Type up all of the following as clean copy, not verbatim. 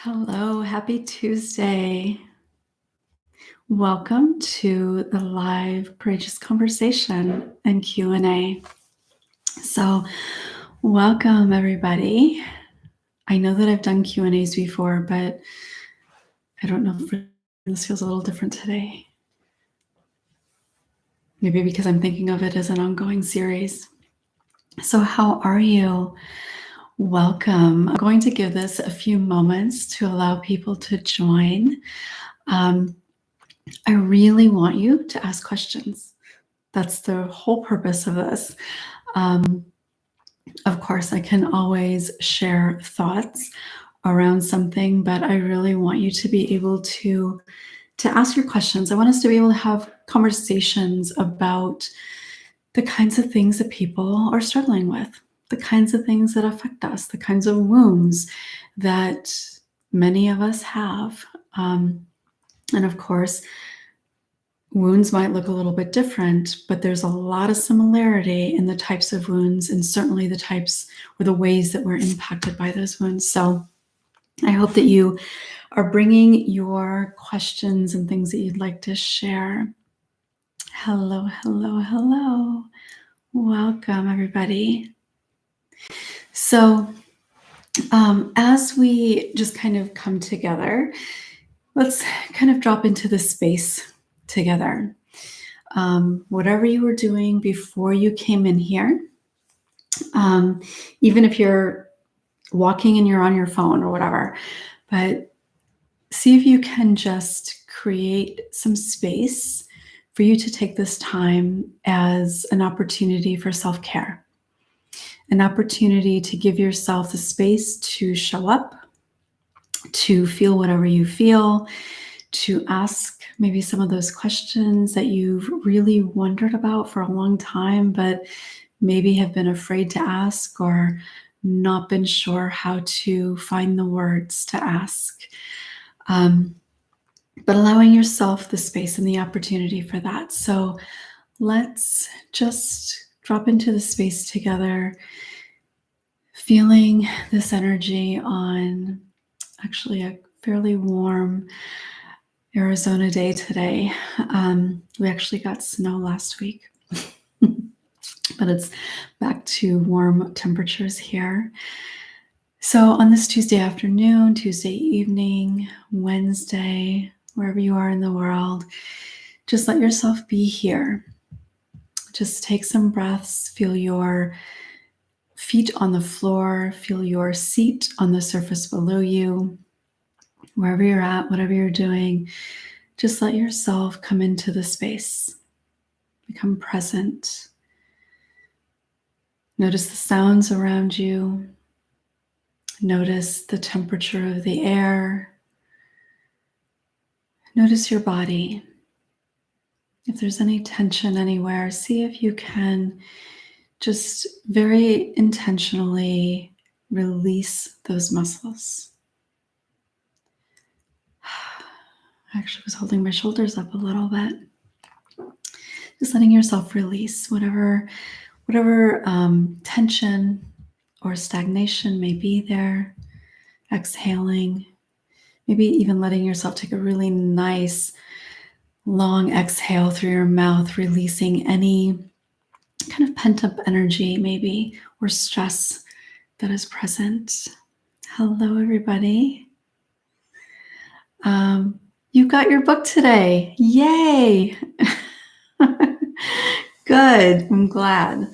Hello, happy Tuesday. Welcome to the live courageous conversation and Q&A. So, welcome everybody. I know that I've done Q&As before, but I don't know if this feels a little different today. Maybe because I'm thinking of it as an ongoing series. So, how are you? Welcome. I'm going to give this a few moments to allow people to join. I really want you to ask questions. That's the whole purpose of this. Of course, I can always share thoughts around something, but I really want you to be able to ask your questions. I want us to be able to have conversations about the kinds of things that people are struggling with, the kinds of things that affect us, the kinds of wounds that many of us have. And of course, wounds might look a little bit different, but there's a lot of similarity in the types of wounds and certainly the types or the ways that we're impacted by those wounds. So I hope that you are bringing your questions and things that you'd like to share. Hello, hello, hello. Welcome, everybody. So as we just kind of come together, let's kind of drop into the space together. Whatever you were doing before you came in here, even if you're walking and you're on your phone or whatever, but see if you can just create some space for you to take this time as an opportunity for self-care, an opportunity to give yourself the space to show up, to feel whatever you feel, to ask maybe some of those questions that you've really wondered about for a long time, but maybe have been afraid to ask or not been sure how to find the words to ask. But allowing yourself the space and the opportunity for that. So let's just drop into the space together, feeling this energy on actually a fairly warm Arizona day today. We actually got snow last week, but it's back to warm temperatures here. So on this Tuesday afternoon, Tuesday evening, Wednesday, wherever you are in the world, just let yourself be here. Just take some breaths, feel your feet on the floor, feel your seat on the surface below you. Wherever you're at, whatever you're doing, just let yourself come into the space. Become present. Notice the sounds around you. Notice the temperature of the air. Notice your body. If there's any tension anywhere, see if you can just very intentionally release those muscles. I actually was holding my shoulders up a little bit. Just letting yourself release whatever tension or stagnation may be there. Exhaling, maybe even letting yourself take a really nice long exhale through your mouth, releasing any kind of pent-up energy maybe or stress that is present. Hello, everybody. You got your book today. Yay! Good. I'm glad.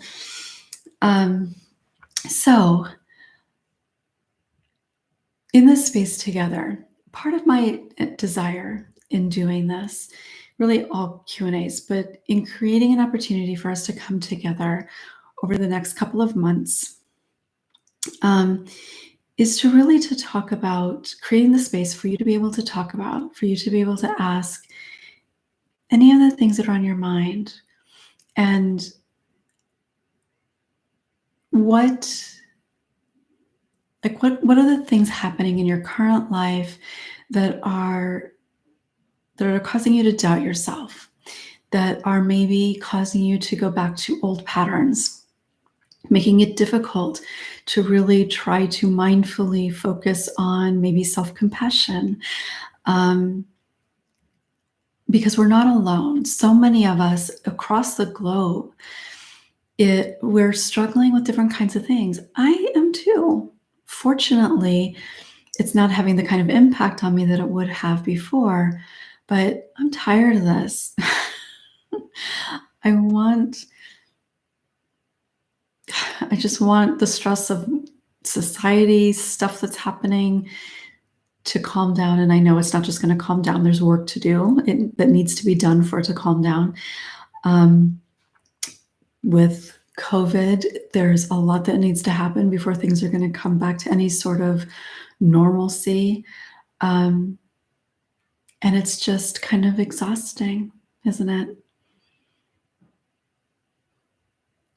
So in this space together, part of my desire in doing this, really all Q&As, but in creating an opportunity for us to come together over the next couple of months, is to really to talk about creating the space for you to be able to talk about, for you to be able to ask any of the things that are on your mind. And what are the things happening in your current life that are causing you to doubt yourself, that are maybe causing you to go back to old patterns, making it difficult to really try to mindfully focus on maybe self-compassion. Um, because we're not alone. So many of us across the globe, we're struggling with different kinds of things. I am too. Fortunately, it's not having the kind of impact on me that it would have before, but I'm tired of this. I just want the stress of society, stuff that's happening, to calm down. And I know it's not just going to calm down. There's work to do that needs to be done for it to calm down. With COVID, there's a lot that needs to happen before things are going to come back to any sort of normalcy. And it's just kind of exhausting, isn't it?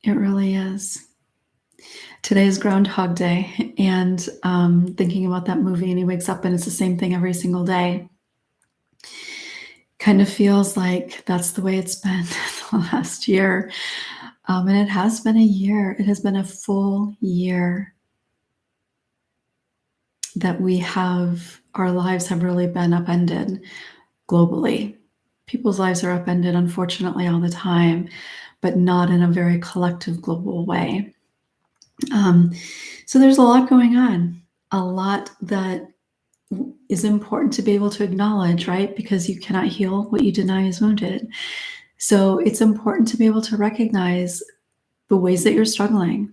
It really is. Today is Groundhog Day, and thinking about that movie, and he wakes up and it's the same thing every single day. Kind of feels like that's the way it's been the last year. And it has been a year. It has been a full year that our lives have really been upended globally. People's lives are upended, unfortunately, all the time, but not in a very collective global way. So there's a lot going on, a lot that is important to be able to acknowledge, right? Because you cannot heal what you deny is wounded. So it's important to be able to recognize the ways that you're struggling,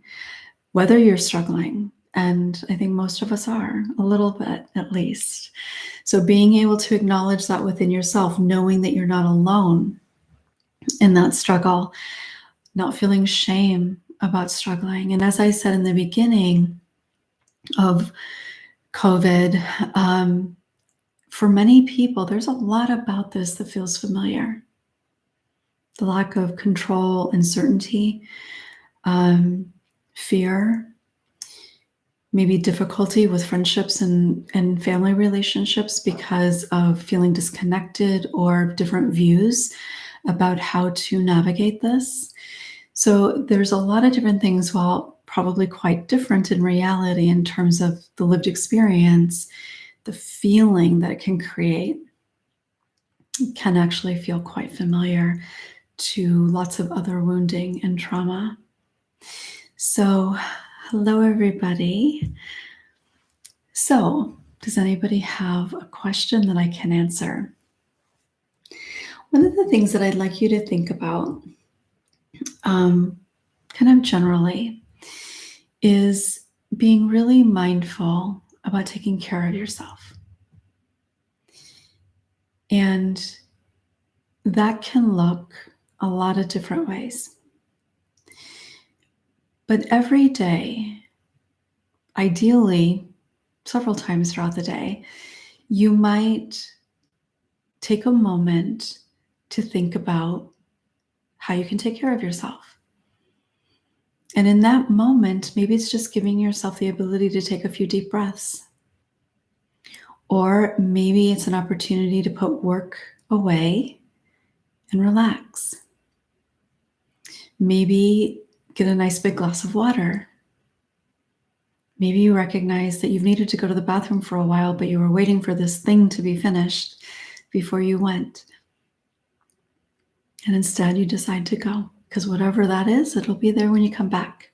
whether you're struggling. And I think most of us are, a little bit at least. So being able to acknowledge that within yourself, knowing that you're not alone in that struggle, not feeling shame about struggling. And as I said in the beginning of COVID, for many people, there's a lot about this that feels familiar. The lack of control, uncertainty, fear, maybe difficulty with friendships and family relationships because of feeling disconnected or different views about how to navigate this. So there's a lot of different things, while probably quite different in reality in terms of the lived experience, the feeling that it can create can actually feel quite familiar to lots of other wounding and trauma. So, hello everybody. So, does anybody have a question that I can answer? One of the things that I'd like you to think about, kind of generally, is being really mindful about taking care of yourself. And that can look a lot of different ways. But every day, ideally, several times throughout the day, you might take a moment to think about how you can take care of yourself. And in that moment, maybe it's just giving yourself the ability to take a few deep breaths. Or maybe it's an opportunity to put work away and relax. Maybe get a nice big glass of water. Maybe you recognize that you've needed to go to the bathroom for a while, but you were waiting for this thing to be finished before you went. And instead you decide to go, because whatever that is, it'll be there when you come back.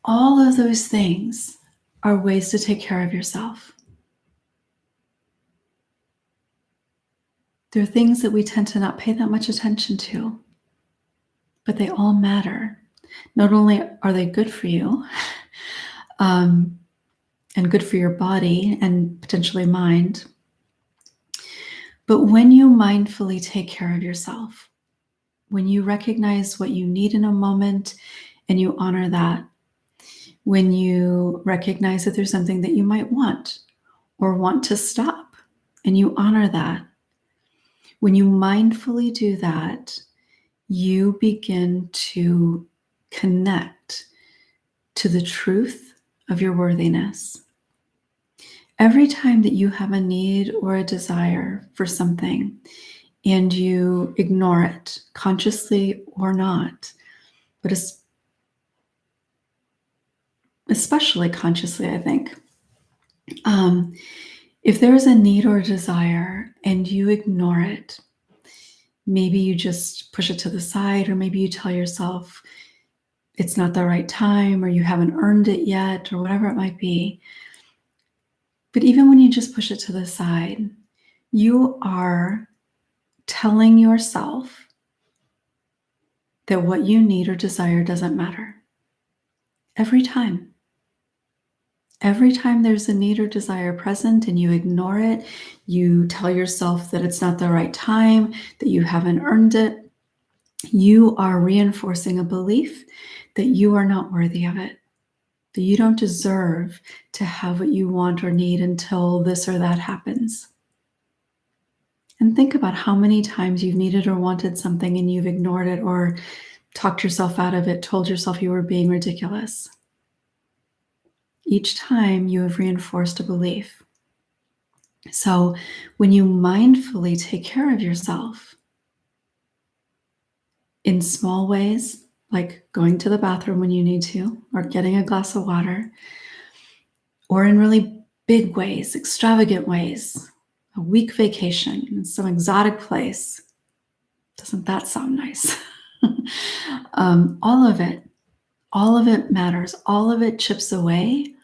All of those things are ways to take care of yourself. They're things that we tend to not pay that much attention to, but they all matter. Not only are they good for you, and good for your body and potentially mind, but when you mindfully take care of yourself, when you recognize what you need in a moment and you honor that, when you recognize that there's something that you might want or want to stop and you honor that, when you mindfully do that, you begin to connect to the truth of your worthiness. Every time that you have a need or a desire for something and you ignore it, consciously or not, but especially consciously, I think. Um, if there is a need or a desire and you ignore it, maybe you just push it to the side, or maybe you tell yourself it's not the right time, or you haven't earned it yet, or whatever it might be. But even when you just push it to the side, you are telling yourself that what you need or desire doesn't matter. Every time. Every time there's a need or desire present and you ignore it, you tell yourself that it's not the right time, that you haven't earned it, you are reinforcing a belief that you are not worthy of it, that you don't deserve to have what you want or need until this or that happens. And think about how many times you've needed or wanted something and you've ignored it or talked yourself out of it, told yourself you were being ridiculous. Each time you have reinforced a belief. So when you mindfully take care of yourself in small ways, like going to the bathroom when you need to, or getting a glass of water, or in really big ways, extravagant ways, a week vacation in some exotic place. Doesn't that sound nice? All of it matters. All of it chips away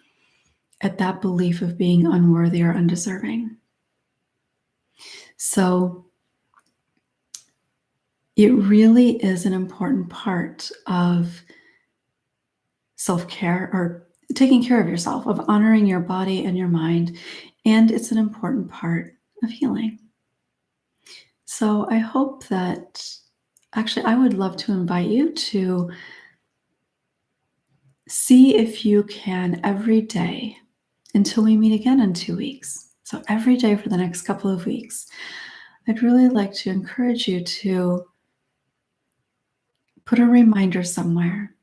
at that belief of being unworthy or undeserving. So it really is an important part of self-care, or taking care of yourself, of honoring your body and your mind. And it's an important part of healing. So I hope that, actually, I would love to invite you to see if you can every day until we meet again in 2 weeks. So every day for the next couple of weeks, I'd really like to encourage you to put a reminder somewhere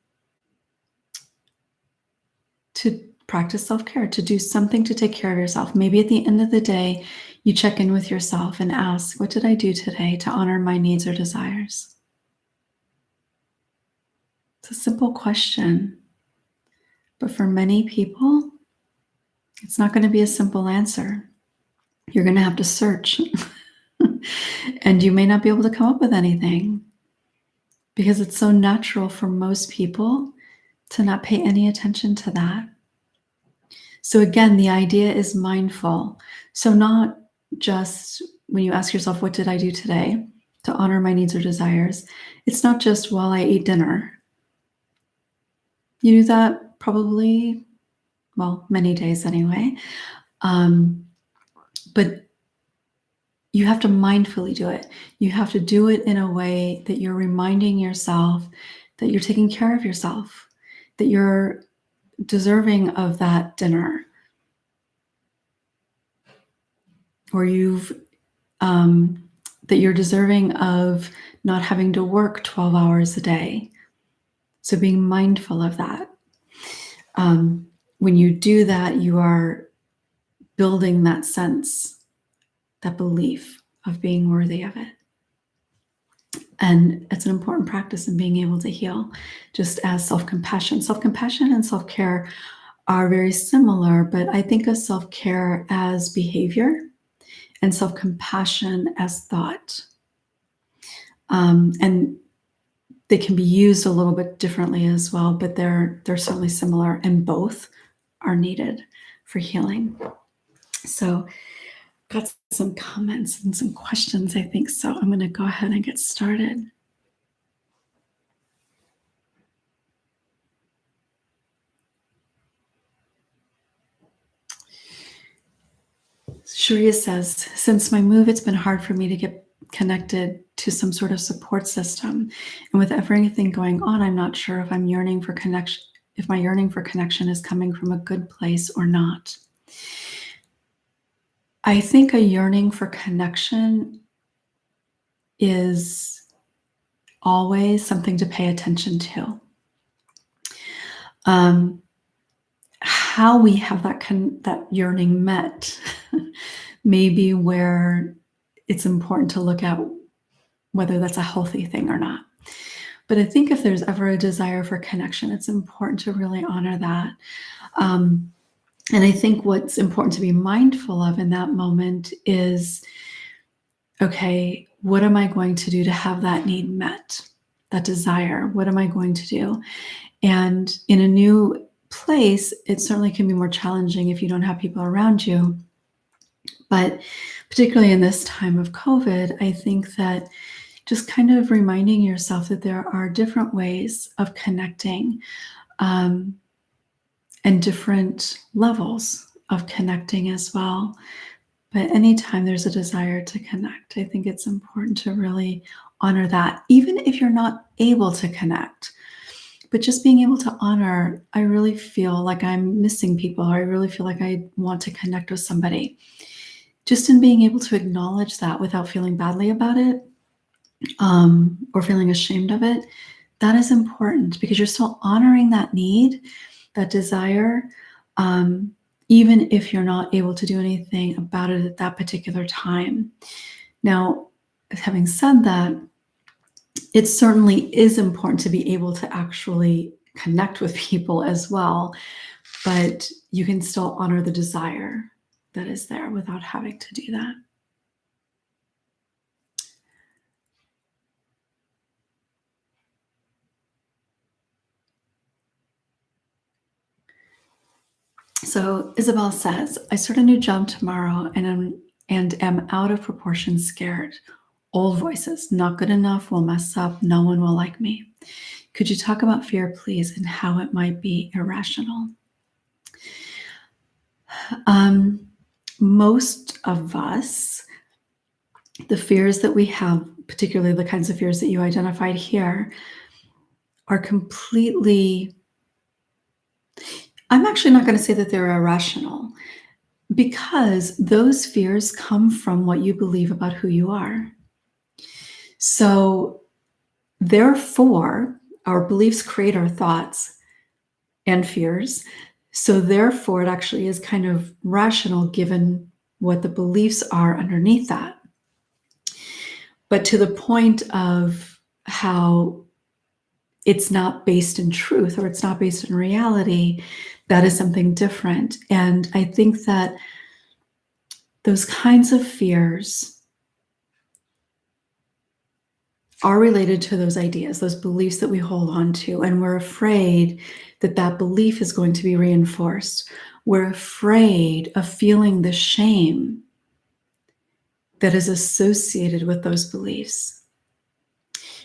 to practice self-care, to do something to take care of yourself. Maybe at the end of the day, you check in with yourself and ask, what did I do today to honor my needs or desires? It's a simple question, but for many people, it's not going to be a simple answer. You're going to have to search, and you may not be able to come up with anything because it's so natural for most people to not pay any attention to that. So again, the idea is mindful. So not just when you ask yourself, what did I do today to honor my needs or desires? It's not just while I ate dinner. You do that probably, well, many days anyway. But you have to mindfully do it. You have to do it in a way that you're reminding yourself that you're taking care of yourself, that you're deserving of that dinner, or that you're deserving of not having to work 12 hours a day. So being mindful of that. When you do that, you are building that sense, that belief of being worthy of it. And it's an important practice in being able to heal, just as self-compassion. Self-compassion and self-care are very similar, but I think of self-care as behavior and self-compassion as thought. And they can be used a little bit differently as well, but they're certainly similar, and both are needed for healing. So got some comments and some questions, I think. So I'm going to go ahead and get started. Sharia says, since my move, it's been hard for me to get connected to some sort of support system. And with everything going on, I'm not sure if I'm yearning for connection, if my yearning for connection is coming from a good place or not. I think a yearning for connection is always something to pay attention to. How we have that yearning met may be where it's important to look at whether that's a healthy thing or not. But I think if there's ever a desire for connection, it's important to really honor that. Um, and I think what's important to be mindful of in that moment is, okay, what am I going to do to have that need met? That desire, what am I going to do? And in a new place, it certainly can be more challenging if you don't have people around you. But particularly in this time of COVID, I think that just kind of reminding yourself that there are different ways of connecting, um, and different levels of connecting as well. But anytime there's a desire to connect, I think it's important to really honor that, even if you're not able to connect. But just being able to honor, I really feel like I'm missing people, or I really feel like I want to connect with somebody. Just in being able to acknowledge that without feeling badly about it, or feeling ashamed of it, that is important because you're still honoring that need, that desire, even if you're not able to do anything about it at that particular time. Now, having said that, it certainly is important to be able to actually connect with people as well, but you can still honor the desire that is there without having to do that. So Isabel says, I start a new job tomorrow and am out of proportion scared. Old voices, not good enough, will mess up, no one will like me. Could you talk about fear, please, and how it might be irrational? Most of us, the fears that we have, particularly the kinds of fears that you identified here, are completely, I'm actually not going to say that they're irrational, because those fears come from what you believe about who you are. So, therefore, our beliefs create our thoughts and fears. So, therefore, it actually is kind of rational given what the beliefs are underneath that. But to the point of how it's not based in truth or it's not based in reality, that is something different. And I think that those kinds of fears are related to those ideas, those beliefs that we hold on to. And we're afraid that that belief is going to be reinforced. We're afraid of feeling the shame that is associated with those beliefs.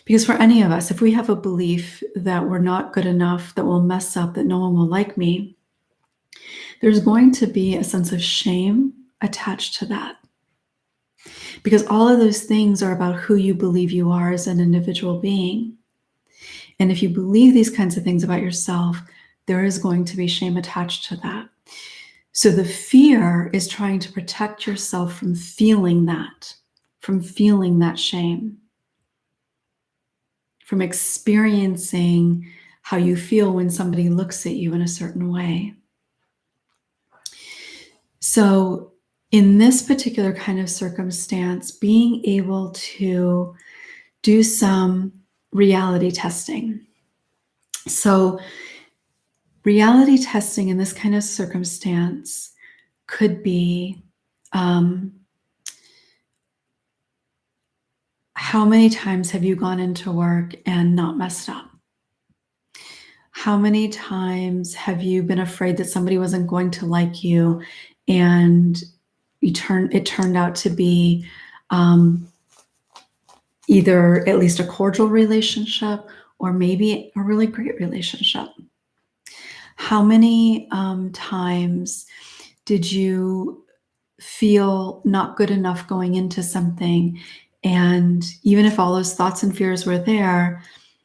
Because for any of us, if we have a belief that we're not good enough, that we'll mess up, that no one will like me, there's going to be a sense of shame attached to that. Because all of those things are about who you believe you are as an individual being. And if you believe these kinds of things about yourself, there is going to be shame attached to that. So the fear is trying to protect yourself from feeling that shame, from experiencing how you feel when somebody looks at you in a certain way. So in this particular kind of circumstance, being able to do some reality testing. So reality testing in this kind of circumstance could be, how many times have you gone into work and not messed up? How many times have you been afraid that somebody wasn't going to like you and it turned out to be either at least a cordial relationship or maybe a really great relationship? How many times did you feel not good enough going into something, and even if all those thoughts and fears were there,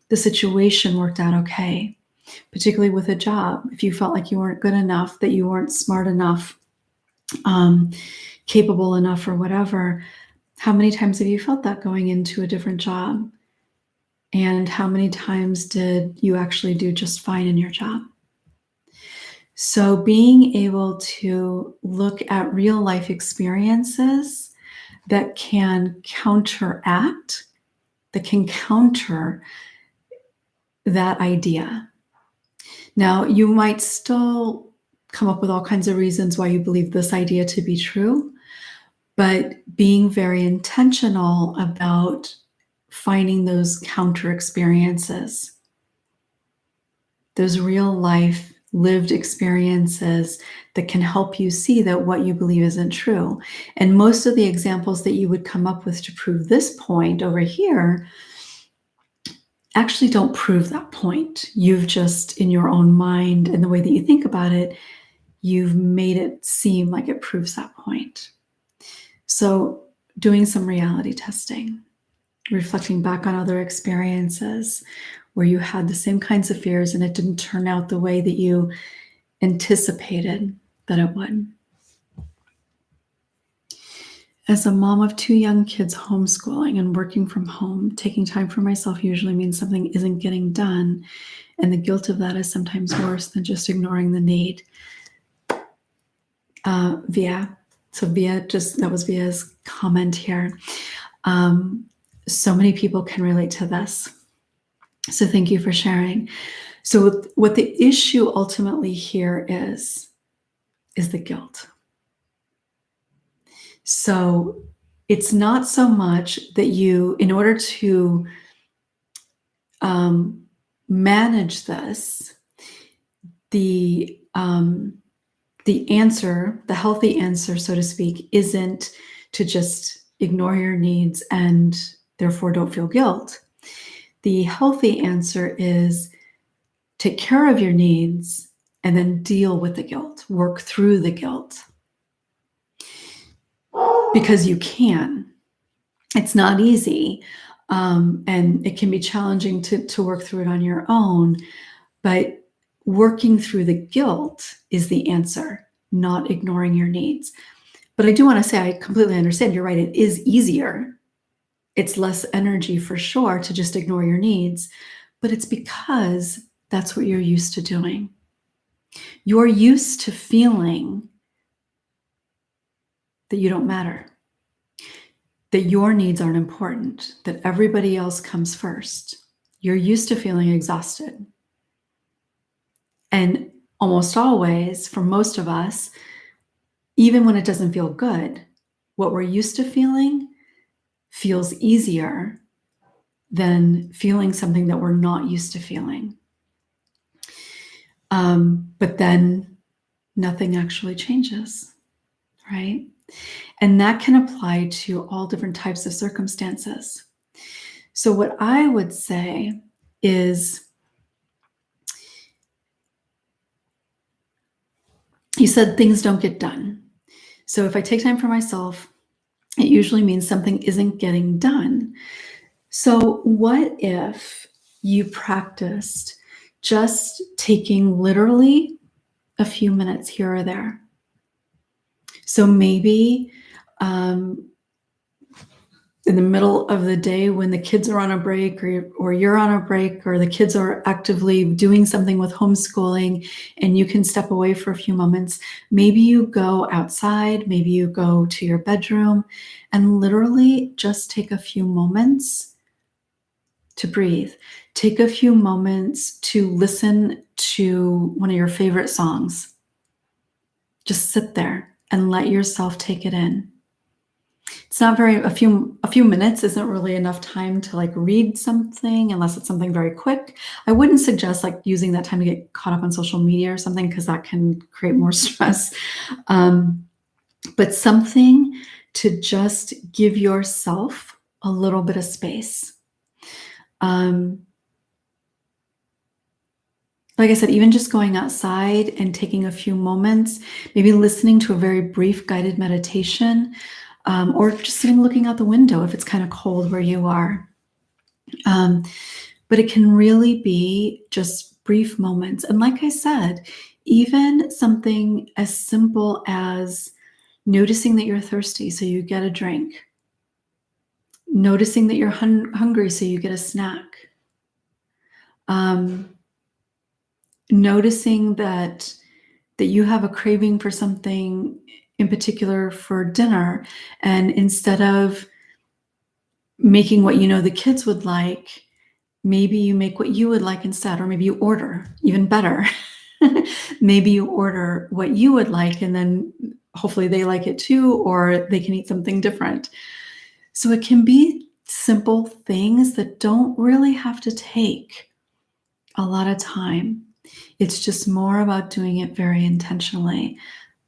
the situation worked out okay? Particularly with a job, if you felt like you weren't good enough, that you weren't smart enough, capable enough, or whatever, how many times have you felt that going into a different job? And how many times did you actually do just fine in your job? So being able to look at real life experiences that can counteract, that can counter that idea. Now, you might still come up with all kinds of reasons why you believe this idea to be true, but being very intentional about finding those counter experiences, those real life lived experiences that can help you see that what you believe isn't true. And most of the examples that you would come up with to prove this point over here actually don't prove that point. You've just, in your own mind and the way that you think about it, you've made it seem like it proves that point. So doing some reality testing, reflecting back on other experiences where you had the same kinds of fears and it didn't turn out the way that you anticipated that it would. As a mom of 2 young kids homeschooling and working from home, taking time for myself usually means something isn't getting done, and the guilt of that is sometimes worse than just ignoring the need. Via. So that was Via's comment here. So many people can relate to this. So thank you for sharing. So what the issue ultimately here is the guilt. So it's not so much that you, in order to manage this, the answer, the healthy answer, so to speak, isn't to just ignore your needs and therefore don't feel guilt. The healthy answer is take care of your needs and then deal with the guilt, work through the guilt. Because you can. It's not easy, and it can be challenging to work through it on your own, but working through the guilt is the answer, not ignoring your needs. But I do want to say, I completely understand. You're right. It is easier. It's less energy for sure to just ignore your needs, but it's because that's what you're used to doing. You're used to feeling that you don't matter, that your needs aren't important, that everybody else comes first. You're used to feeling exhausted. And almost always, for most of us, even when it doesn't feel good, what we're used to feeling feels easier than feeling something that we're not used to feeling. But then nothing actually changes, right? And that can apply to all different types of circumstances. So what I would say is, you said things don't get done. So if I take time for myself, it usually means something isn't getting done. So what if you practiced just taking literally a few minutes here or there? So maybe in the middle of the day when the kids are on a break, or you're on a break, or the kids are actively doing something with homeschooling and you can step away for a few moments, maybe you go outside, maybe you go to your bedroom and literally just take a few moments to breathe. Take a few moments to listen to one of your favorite songs. Just sit there and let yourself take it in. It's not a few minutes isn't really enough time to like read something unless it's something very quick. I wouldn't suggest like using that time to get caught up on social media or something, because that can create more stress. But something to just give yourself a little bit of space. Like I said, even just going outside and taking a few moments, maybe listening to a very brief guided meditation, or just sitting looking out the window if it's kind of cold where you are. But it can really be just brief moments. And like I said, even something as simple as noticing that you're thirsty, so you get a drink. Noticing that you're hungry, so you get a snack. Noticing that you have a craving for something in particular for dinner, and instead of making what you know the kids would like, maybe you make what you would like instead, or maybe you order, even better. Maybe you order what you would like, and then hopefully they like it too, or they can eat something different. So it can be simple things that don't really have to take a lot of time. It's just more about doing it very intentionally.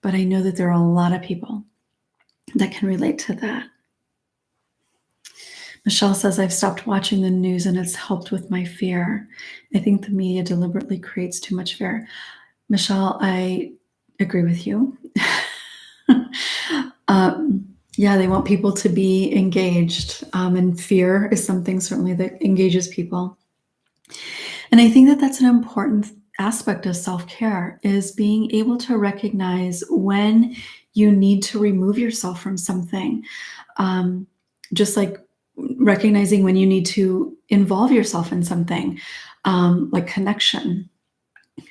But I know that there are a lot of people that can relate to that. Michelle says, I've stopped watching the news and it's helped with my fear. I think the media deliberately creates too much fear. Michelle, I agree with you. Yeah, they want people to be engaged, and fear is something certainly that engages people. And I think that that's an important aspect of self-care, is being able to recognize when you need to remove yourself from something. Just like recognizing when you need to involve yourself in something, like connection.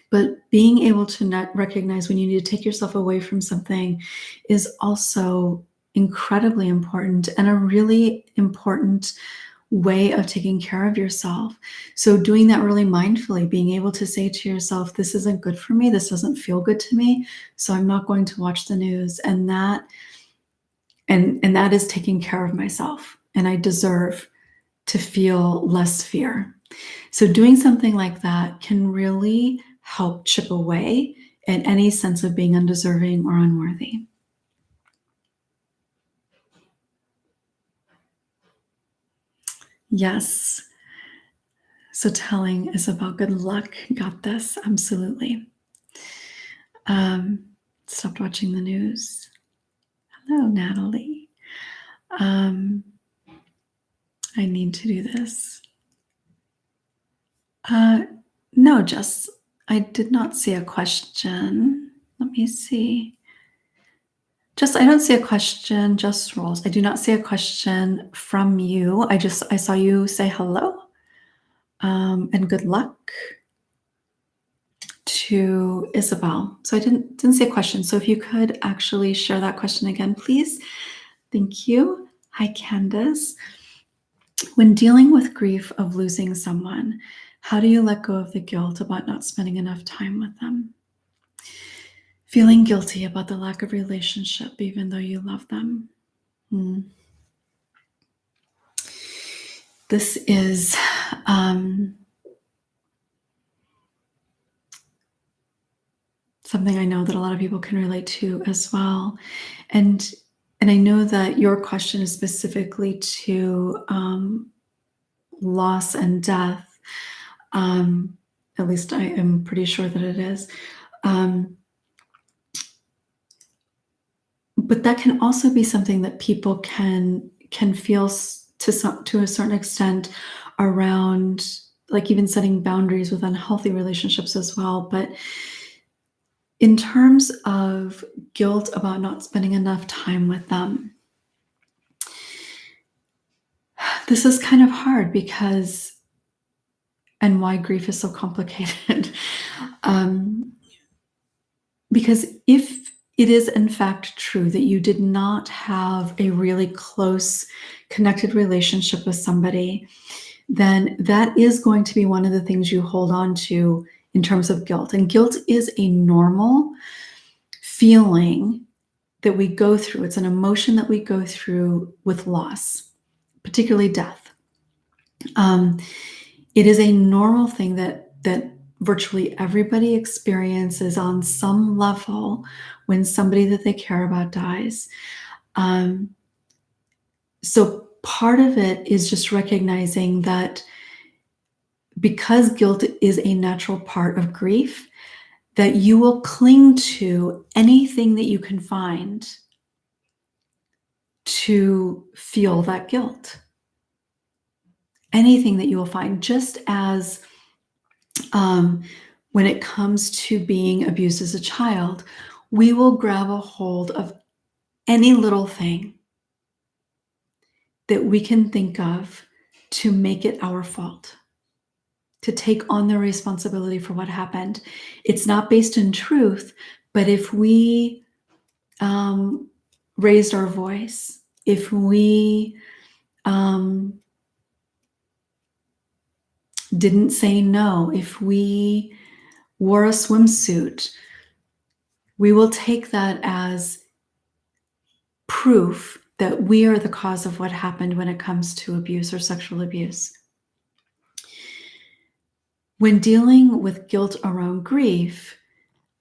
But being able to not recognize when you need to take yourself away from something is also incredibly important, and a really important way of taking care of yourself. So doing that really mindfully, being able to say to yourself, this isn't good for me, this doesn't feel good to me, so I'm not going to watch the news. And that is taking care of myself, and I deserve to feel less fear. So doing something like that can really help chip away at any sense of being undeserving or unworthy. Yes. So telling is about good luck. Got this. Absolutely. Um, Stopped watching the news. Hello, Natalie. Um, I need to do this. No, Jess, I did not see a question. Let me see. Just, I don't see a question, just rolls. I do not see a question from you. I saw you say hello, and good luck to Isabel. So I didn't see a question. So if you could actually share that question again, please. Thank you. Hi, Candace. When dealing with grief of losing someone, how do you let go of the guilt about not spending enough time with them? Feeling guilty about the lack of relationship, even though you love them. This is something I know that a lot of people can relate to as well. And I know that your question is specifically to loss and death. At least I am pretty sure that it is. But that can also be something that people can feel to a certain extent around, like even setting boundaries with unhealthy relationships as well. But in terms of guilt about not spending enough time with them, this is kind of hard because, and why grief is so complicated. Because if it is in fact true that you did not have a really close, connected relationship with somebody, then that is going to be one of the things you hold on to in terms of guilt. And guilt is a normal feeling that we go through. It's an emotion that we go through with loss, particularly death. It is a normal thing that virtually everybody experiences on some level when somebody that they care about dies. So part of it is just recognizing that because guilt is a natural part of grief, that you will cling to anything that you can find to feel that guilt. Anything that you will find, just as when it comes to being abused as a child, we will grab a hold of any little thing that we can think of to make it our fault, to take on the responsibility for what happened. It's not based in truth, but if we raised our voice, if we didn't say no, if we wore a swimsuit, we will take that as proof that we are the cause of what happened when it comes to abuse or sexual abuse. When dealing with guilt around grief,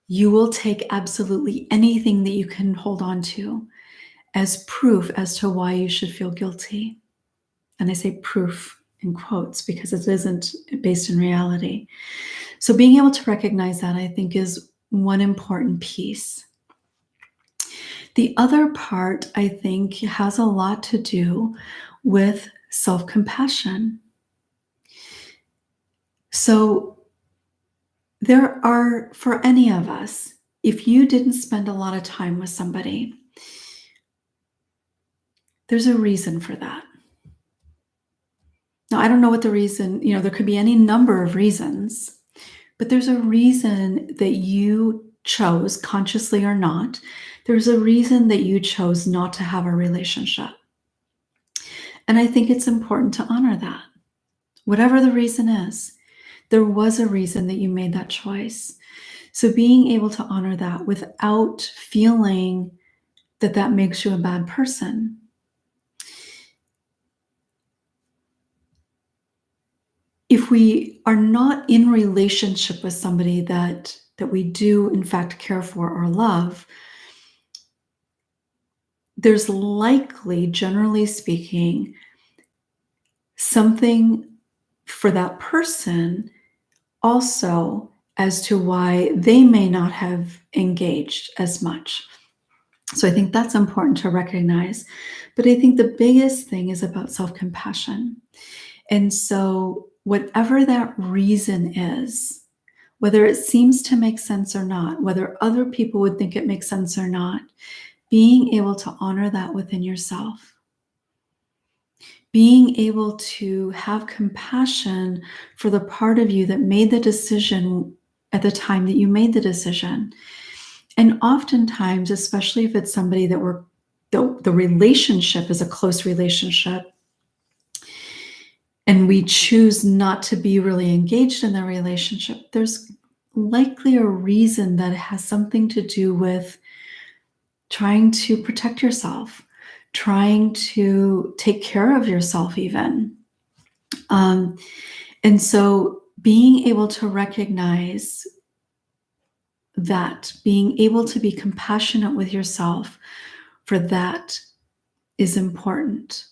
you will take absolutely anything that you can hold on to as proof as to why you should feel guilty. And I say proof in quotes because it isn't based in reality. So being able to recognize that, I think, is one important piece. The other part, I think, has a lot to do with self-compassion. So there are, for any of us, if you didn't spend a lot of time with somebody, there's a reason for that. Now, I don't know what the reason, there could be any number of reasons, but there's a reason that you chose, consciously or not, there's a reason that you chose not to have a relationship. And I think it's important to honor that. Whatever the reason is, there was a reason that you made that choice. So being able to honor that without feeling that that makes you a bad person. If we are not in relationship with somebody that we do in fact care for or love, there's likely, generally speaking, something for that person also as to why they may not have engaged as much. So I think that's important to recognize. But I think the biggest thing is about self-compassion. And so whatever that reason is, whether it seems to make sense or not, whether other people would think it makes sense or not, being able to honor that within yourself. Being able to have compassion for the part of you that made the decision at the time that you made the decision. And oftentimes, especially if it's somebody that the relationship is a close relationship, and we choose not to be really engaged in the relationship, there's likely a reason that has something to do with trying to protect yourself, trying to take care of yourself even. And so being able to recognize that, being able to be compassionate with yourself for that is important.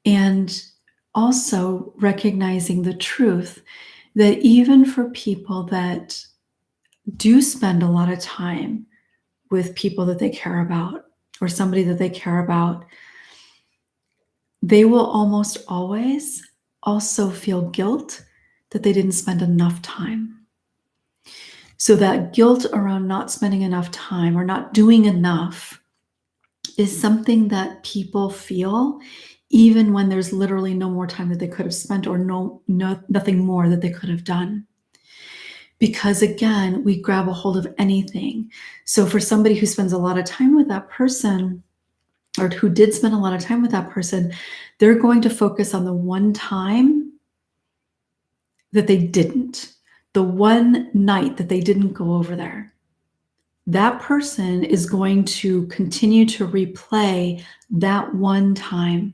And also recognizing the truth that even for people that do spend a lot of time with people that they care about or somebody that they care about, they will almost always also feel guilt that they didn't spend enough time. So that guilt around not spending enough time or not doing enough is something that people feel even when there's literally no more time that they could have spent or nothing more that they could have done. Because again, we grab a hold of anything. So for somebody who spends a lot of time with that person, or who did spend a lot of time with that person, they're going to focus on the one time that they didn't, the one night that they didn't go over there. That person is going to continue to replay that one time.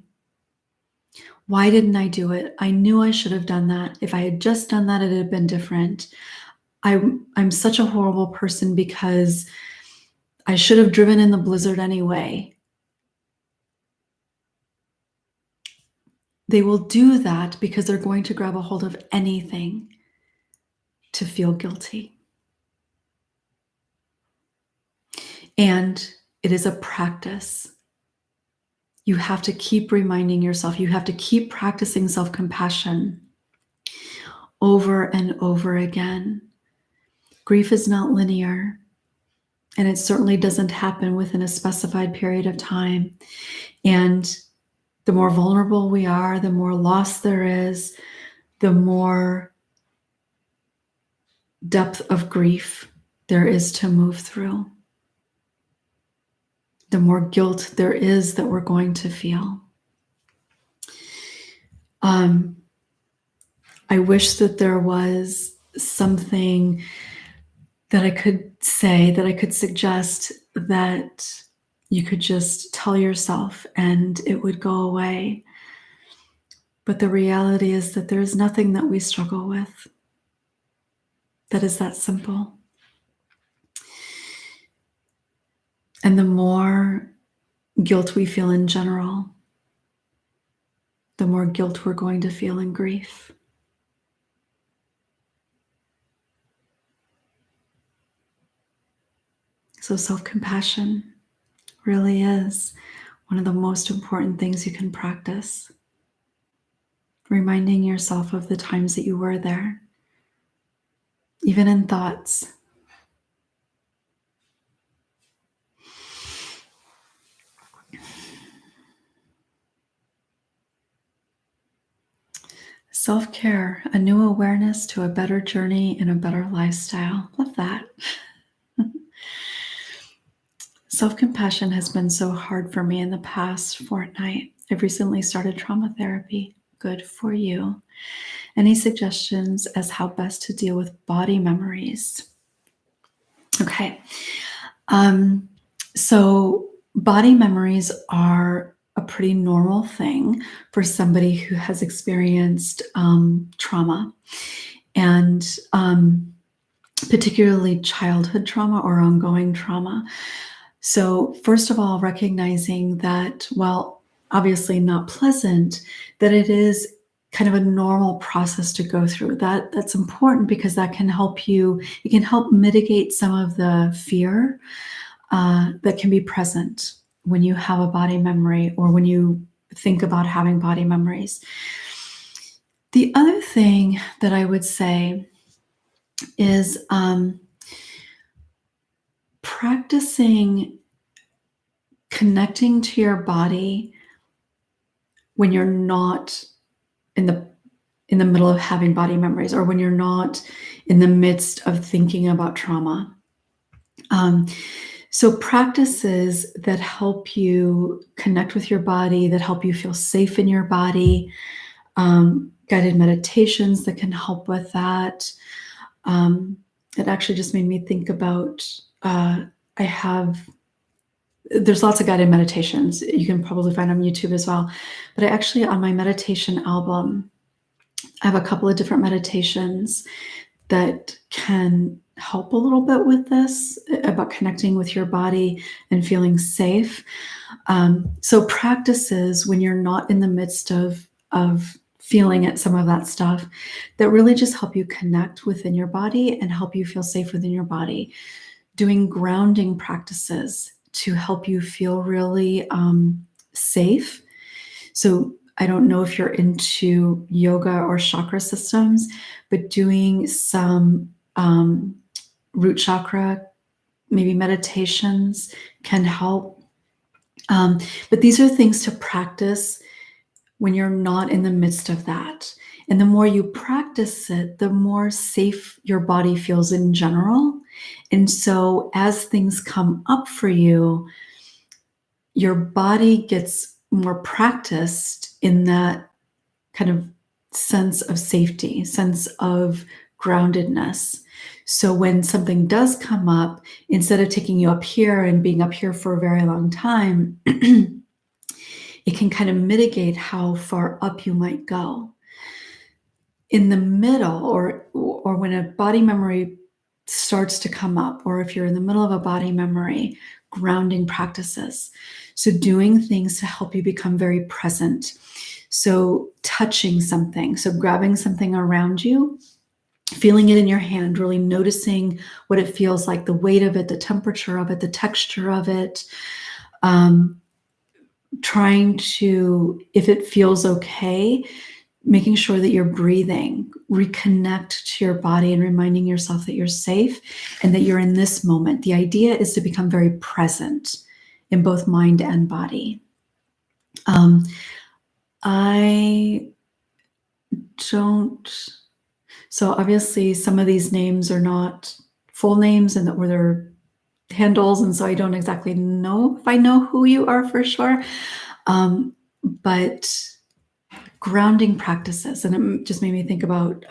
Why didn't I do it? I knew I should have done that. If I had just done that, it would have been different. I'm such a horrible person because I should have driven in the blizzard anyway. They will do that because they're going to grab a hold of anything to feel guilty. And it is a practice. You have to keep reminding yourself, you have to keep practicing self-compassion over and over again. Grief is not linear, and it certainly doesn't happen within a specified period of time. And the more vulnerable we are, the more loss there is, the more depth of grief there is to move through, the more guilt there is that we're going to feel. I wish that there was something that I could say, that I could suggest, that you could just tell yourself and it would go away. But the reality is that there is nothing that we struggle with that is that simple. And the more guilt we feel in general, the more guilt we're going to feel in grief. So self-compassion really is one of the most important things you can practice. Reminding yourself of the times that you were there, even in thoughts. Self-care, a new awareness to a better journey and a better lifestyle. Love that. Self-compassion has been so hard for me in the past fortnight. I've recently started trauma therapy. Good for you. Any suggestions as how best to deal with body memories? Okay. So body memories are a pretty normal thing for somebody who has experienced trauma, and particularly childhood trauma or ongoing trauma. So first of all, recognizing that, while obviously not pleasant, that it is kind of a normal process to go through. That's important because that can help you, it can help mitigate some of the fear that can be present when you have a body memory or when you think about having body memories. The other thing that I would say is practicing connecting to your body when you're not in the middle of having body memories, or when you're not in the midst of thinking about trauma. So practices that help you connect with your body, that help you feel safe in your body, guided meditations that can help with that. It actually just made me think about, there's lots of guided meditations you can probably find on YouTube as well. But I actually, on my meditation album, I have a couple of different meditations that can help a little bit with this, about connecting with your body and feeling safe. So practices when you're not in the midst of feeling it, some of that stuff, that really just help you connect within your body and help you feel safe within your body. Doing grounding practices to help you feel really safe. So I don't know if you're into yoga or chakra systems, but doing some root chakra, maybe meditations, can help. But these are things to practice when you're not in the midst of that. And the more you practice it, the more safe your body feels in general. And so as things come up for you, your body gets more practiced in that kind of sense of safety, sense of groundedness. So when something does come up, instead of taking you up here and being up here for a very long time, it can kind of mitigate how far up you might go. In the middle, or when a body memory starts to come up, or if you're in the middle of a body memory, grounding practices. So doing things to help you become very present. So touching something, so grabbing something around you, feeling it in your hand, really noticing what it feels like, the weight of it, the temperature of it, the texture of it. Trying to, if it feels okay, making sure that you're breathing, reconnect to your body and reminding yourself that you're safe and that you're in this moment. The idea is to become very present in both mind and body. I don't, so obviously some of these names are not full names and that were their handles, and so I don't exactly know if I know who you are for sure. But grounding practices. And it just made me think about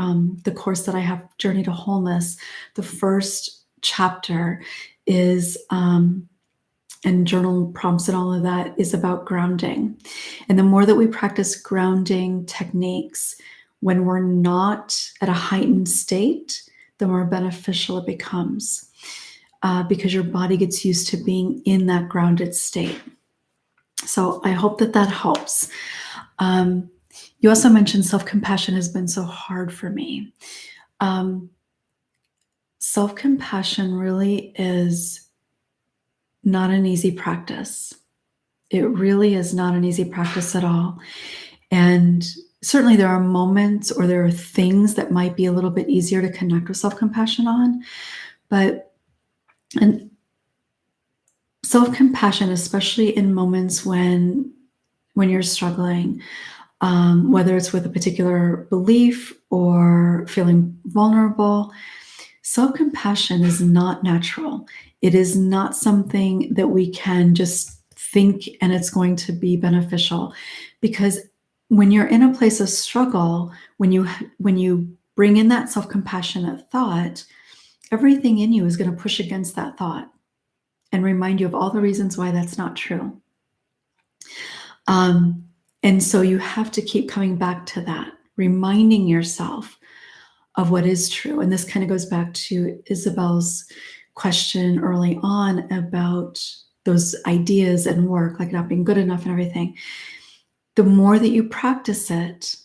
the course that I have, Journey to Wholeness. The first chapter is, and journal prompts and all of that is about grounding. And the more that we practice grounding techniques when we're not at a heightened state, the more beneficial it becomes, because your body gets used to being in that grounded state. So I hope that that helps. You also mentioned self-compassion has been so hard for me. Self-compassion really is not an easy practice. It really is not an easy practice at all. And certainly there are moments or there are things that might be a little bit easier to connect with self-compassion on. But and self-compassion, especially in moments when you're struggling, whether it's with a particular belief or feeling vulnerable, self-compassion is not natural. It is not something that we can just think and it's going to be beneficial. Because when you're in a place of struggle, when you bring in that self-compassionate thought, everything in you is going to push against that thought and remind you of all the reasons why that's not true. And so you have to keep coming back to that, reminding yourself of what is true. And this kind of goes back to Isabel's question early on about those ideas and work, like not being good enough and everything. The more that you practice it,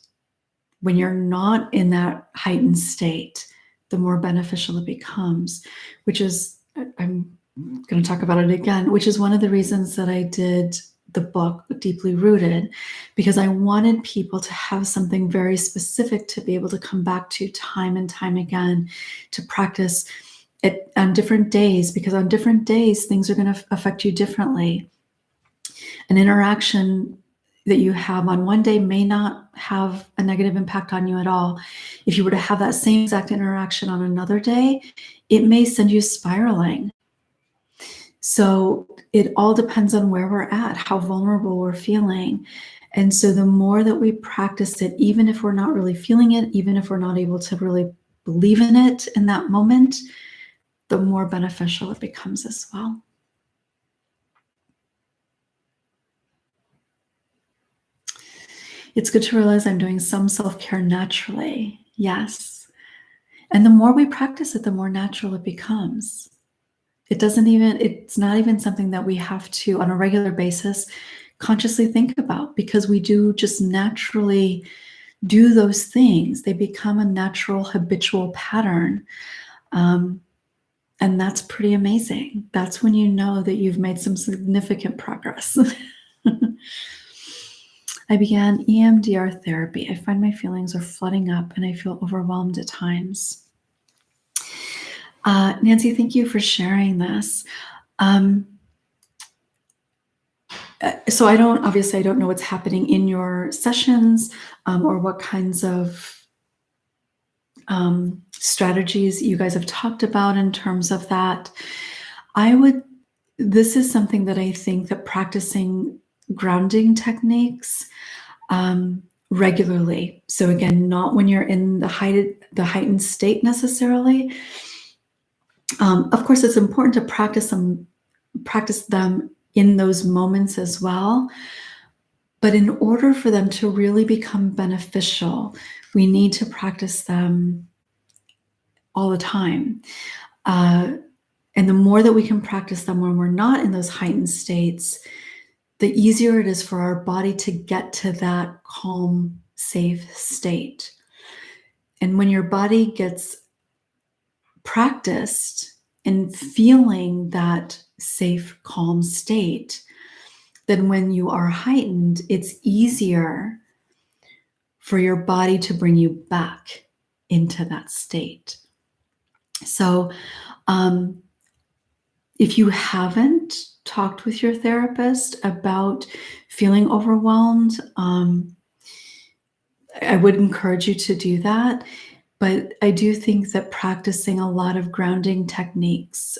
when you're not in that heightened state, the more beneficial it becomes, which is, I'm going to talk about it again, which is one of the reasons that I did the book Deeply Rooted, because I wanted people to have something very specific to be able to come back to time and time again, to practice it on different days, because on different days, things are going to affect you differently. An interaction that you have on one day may not have a negative impact on you at all. If you were to have that same exact interaction on another day, it may send you spiraling. So it all depends on where we're at, how vulnerable we're feeling. And so the more that we practice it, even if we're not really feeling it, even if we're not able to really believe in it in that moment, the more beneficial it becomes as well. It's good to realize I'm doing some self-care naturally. Yes. And the more we practice it, the more natural it becomes. It's not even something that we have to, on a regular basis, consciously think about, because we do just naturally do those things. They become a natural habitual pattern. And that's pretty amazing. That's when you know that you've made some significant progress. I began EMDR therapy. I find my feelings are flooding up and I feel overwhelmed at times. Nancy, thank you for sharing this. So I don't know what's happening in your sessions, or what kinds of strategies you guys have talked about in terms of that. This is something that I think that practicing grounding techniques regularly. So again, not when you're in the heightened state necessarily. Of course, it's important to practice them in those moments as well. But in order for them to really become beneficial, we need to practice them all the time. And the more that we can practice them when we're not in those heightened states, the easier it is for our body to get to that calm, safe state. And when your body gets practiced in feeling that safe, calm state, then when you are heightened, it's easier for your body to bring you back into that state. So if you haven't talked with your therapist about feeling overwhelmed, I would encourage you to do that. But I do think that practicing a lot of grounding techniques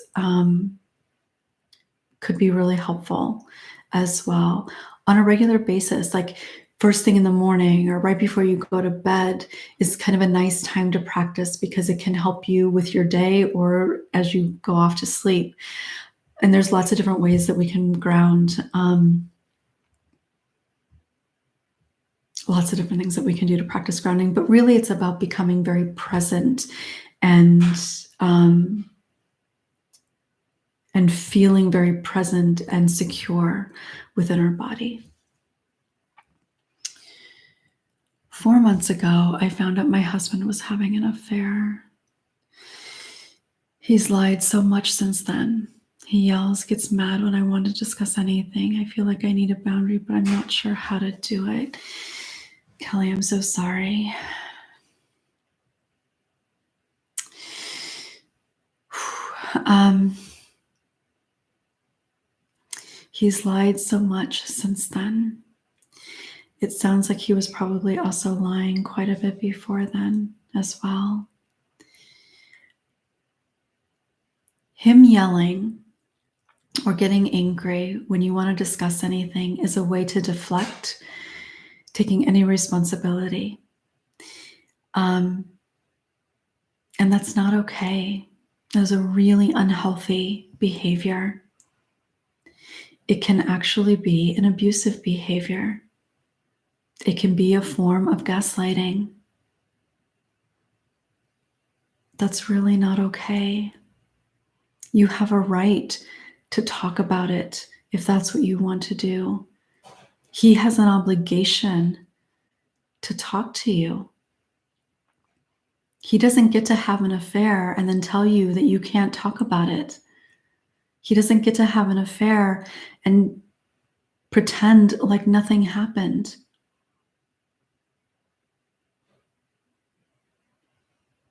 could be really helpful as well on a regular basis. Like, first thing in the morning or right before you go to bed is kind of a nice time to practice because it can help you with your day or as you go off to sleep. And there's lots of different ways that we can ground. Lots of different things that we can do to practice grounding, but really it's about becoming very present and feeling very present and secure within our body. 4 months ago, I found out my husband was having an affair. He's lied so much since then. He yells, gets mad when I want to discuss anything. I feel like I need a boundary, but I'm not sure how to do it. Kelly, I'm so sorry. He's lied so much since then. It sounds like he was probably also lying quite a bit before then as well. Him yelling or getting angry when you want to discuss anything is a way to deflect taking any responsibility. And that's not okay. That's a really unhealthy behavior. It can actually be an abusive behavior. It can be a form of gaslighting. That's really not okay. You have a right to talk about it if that's what you want to do. He has an obligation to talk to you. He doesn't get to have an affair and then tell you that you can't talk about it. He doesn't get to have an affair and pretend like nothing happened.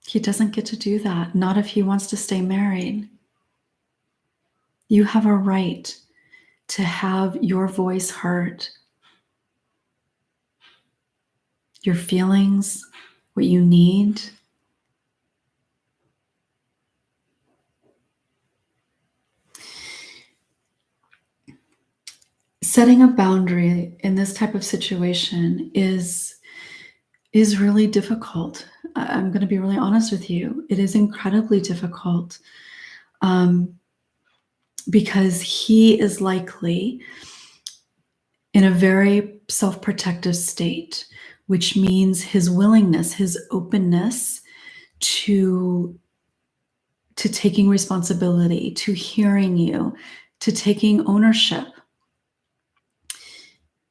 He doesn't get to do that, not if he wants to stay married. You have a right to have your voice heard. Your feelings, what you need. Setting a boundary in this type of situation is really difficult. I'm going to be really honest with you. It is incredibly difficult because he is likely in a very self-protective state, which means his willingness, his openness to taking responsibility, to hearing you, to taking ownership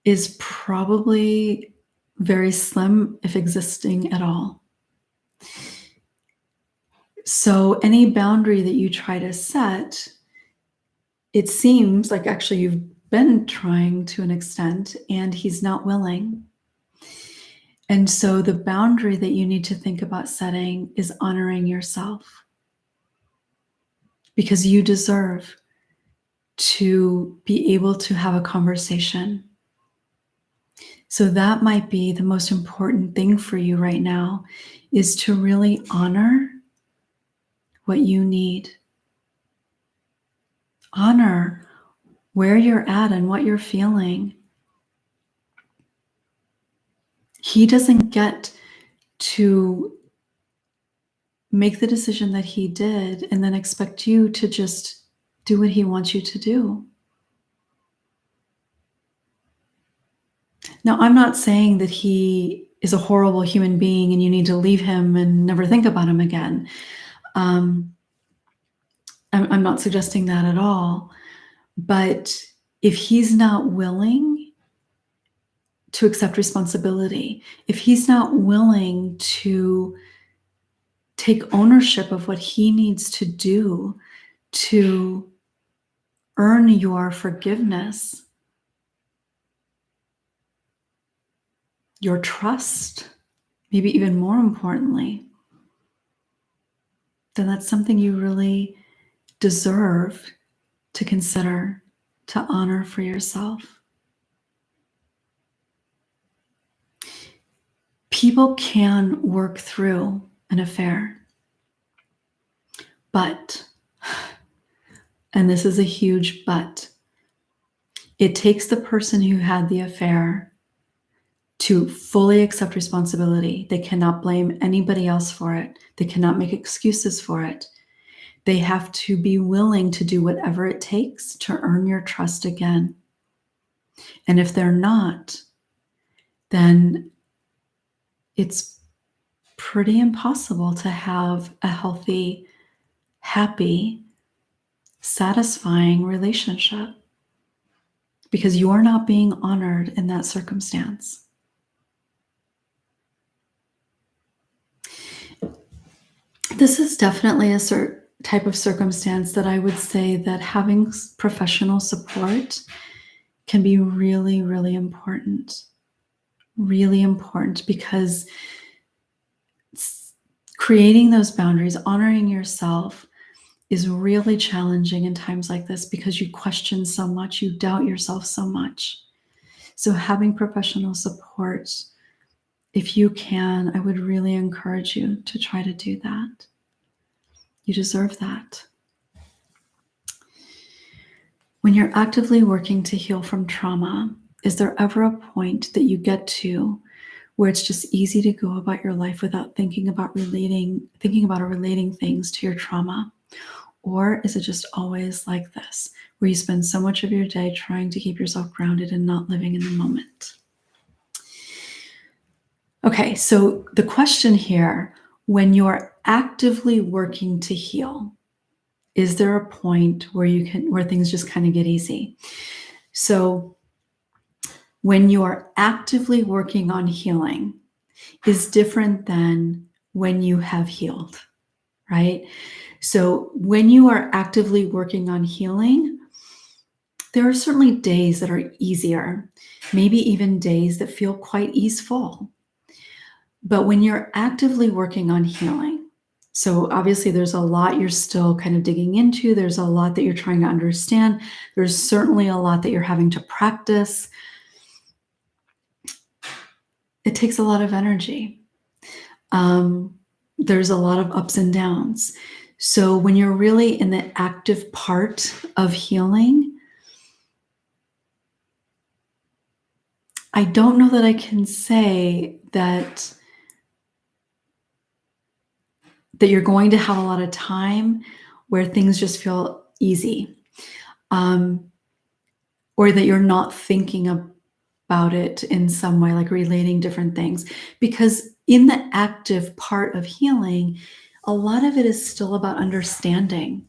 is probably very slim, if existing at all. So any boundary that you try to set, it seems like actually you've been trying to an extent and he's not willing. And so the boundary that you need to think about setting is honoring yourself, because you deserve to be able to have a conversation. So that might be the most important thing for you right now, is to really honor what you need. Honor where you're at and what you're feeling. He doesn't get to make the decision that he did and then expect you to just do what he wants you to do. Now, I'm not saying that he is a horrible human being and you need to leave him and never think about him again. I'm not suggesting that at all. But if he's not willing to accept responsibility, if he's not willing to take ownership of what he needs to do to earn your forgiveness, your trust, maybe even more importantly, then that's something you really deserve to consider, to honor for yourself. People can work through an affair, but, and this is a huge but, it takes the person who had the affair to fully accept responsibility. They cannot blame anybody else for it. They cannot make excuses for it. They have to be willing to do whatever it takes to earn your trust again. And if they're not, then it's pretty impossible to have a healthy, happy, satisfying relationship because you're not being honored in that circumstance. This is definitely a type of circumstance that I would say that having professional support can be really, really important. Really important, because creating those boundaries, honoring yourself, is really challenging in times like this because you question so much, you doubt yourself so much. So having professional support, if you can, I would really encourage you to try to do that. You deserve that. When you're actively working to heal from trauma, is there ever a point that you get to where it's just easy to go about your life without thinking about relating things to your trauma? Or is it just always like this, where you spend so much of your day trying to keep yourself grounded and not living in the moment? Okay, so the question here, when you're actively working to heal, is there a point where things just kind of get easy? So when you're actively working on healing is different than when you have healed, right? So when you are actively working on healing, there are certainly days that are easier, maybe even days that feel quite easeful. But when you're actively working on healing, so obviously there's a lot you're still kind of digging into, there's a lot that you're trying to understand, there's certainly a lot that you're having to practice. It takes a lot of energy. There's a lot of ups and downs. So when you're really in the active part of healing, I don't know that I can say that you're going to have a lot of time where things just feel easy, or that you're not thinking about it in some way, like relating different things. Because in the active part of healing, a lot of it is still about understanding.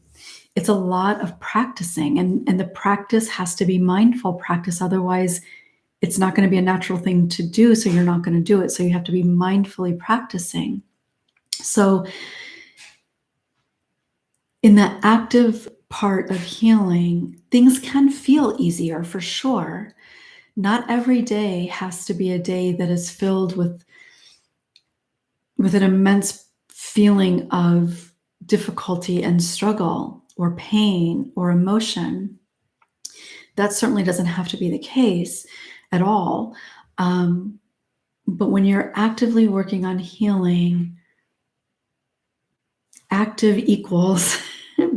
It's a lot of practicing, and the practice has to be mindful practice. Otherwise, it's not going to be a natural thing to do, so you're not going to do it. So you have to be mindfully practicing. So in the active part of healing, things can feel easier for sure. Not every day has to be a day that is filled with an immense feeling of difficulty and struggle or pain or emotion. That certainly doesn't have to be the case at all. But when you're actively working on healing, active equals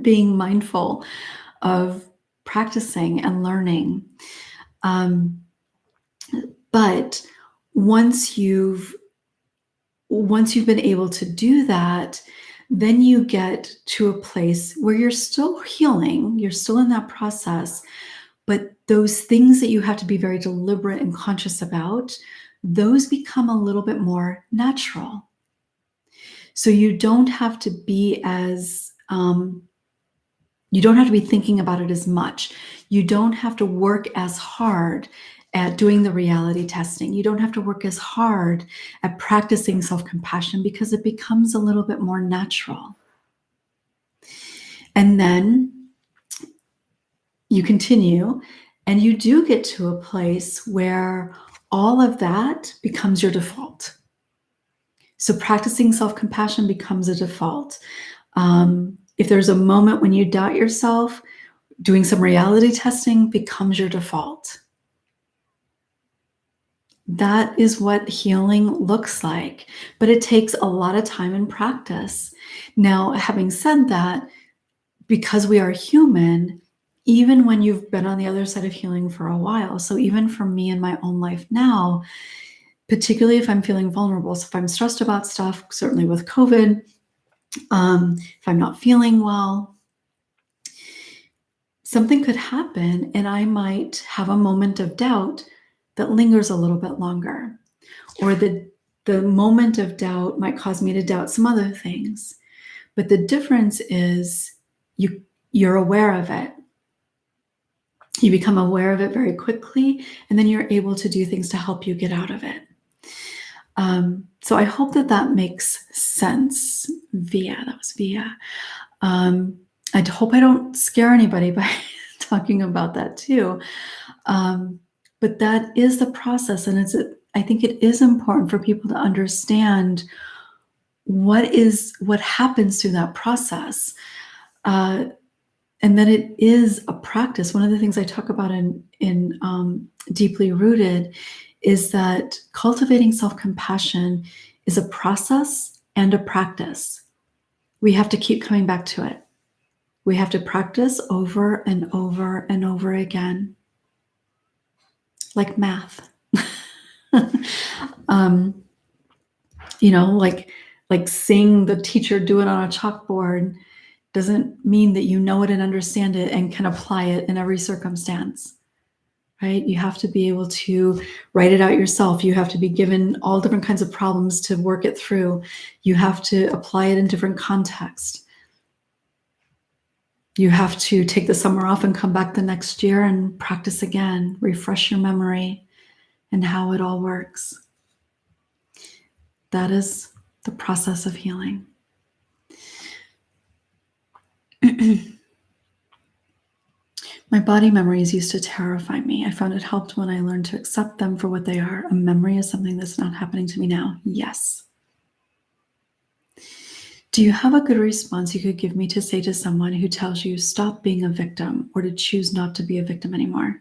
being mindful of practicing and learning. But once you've been able to do that, then you get to a place where you're still healing, you're still in that process, but those things that you have to be very deliberate and conscious about, those become a little bit more natural. So you don't have to be thinking about it as much. You don't have to work as hard at doing the reality testing. You don't have to work as hard at practicing self-compassion because it becomes a little bit more natural. And then you continue and you do get to a place where all of that becomes your default. So practicing self-compassion becomes a default. If there's a moment when you doubt yourself, doing some reality testing becomes your default. That is what healing looks like, but it takes a lot of time and practice. Now, having said that, because we are human, even when you've been on the other side of healing for a while, so even for me in my own life now, particularly if I'm feeling vulnerable. So if I'm stressed about stuff, certainly with COVID, if I'm not feeling well, something could happen and I might have a moment of doubt that lingers a little bit longer. Or the moment of doubt might cause me to doubt some other things. But the difference is you're aware of it. You become aware of it very quickly, and then you're able to do things to help you get out of it. So I hope that makes sense. That was Via. I hope I don't scare anybody by talking about that too. But that is the process, and I think it is important for people to understand what happens through that process. And that it is a practice. One of the things I talk about in Deeply Rooted is that cultivating self-compassion is a process and a practice. We have to keep coming back to it. We have to practice over and over and over again, like math. Like seeing the teacher do it on a chalkboard doesn't mean that you know it and understand it and can apply it in every circumstance, right? You have to be able to write it out yourself. You have to be given all different kinds of problems to work it through. You have to apply it in different contexts. You have to take the summer off and come back the next year and practice again, refresh your memory and how it all works. That is the process of healing. My body memories used to terrify me. I found it helped when I learned to accept them for what they are. A memory is something that's not happening to me now. Yes. Do you have a good response you could give me to say to someone who tells you stop being a victim or to choose not to be a victim anymore?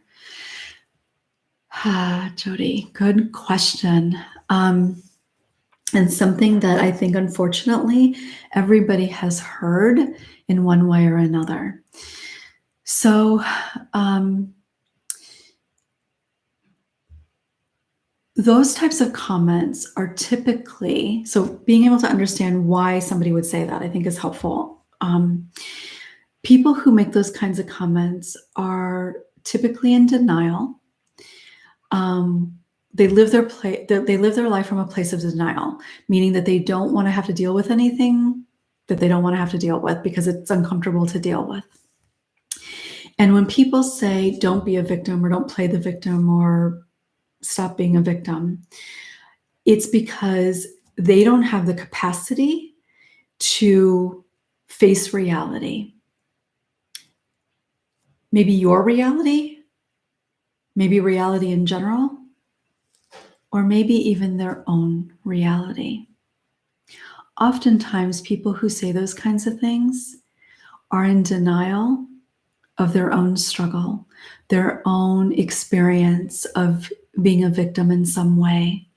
Jody, good question. And something that I think, unfortunately, everybody has heard in one way or another. So those types of comments are typically, so being able to understand why somebody would say that, I think is helpful. People who make those kinds of comments are typically in denial. They live their life from a place of denial, meaning that they don't want to have to deal with anything that they don't want to have to deal with because it's uncomfortable to deal with. And when people say, don't be a victim or don't play the victim or stop being a victim, it's because they don't have the capacity to face reality. Maybe your reality, maybe reality in general, or maybe even their own reality. Oftentimes, people who say those kinds of things are in denial of their own struggle, their own experience of being a victim in some way.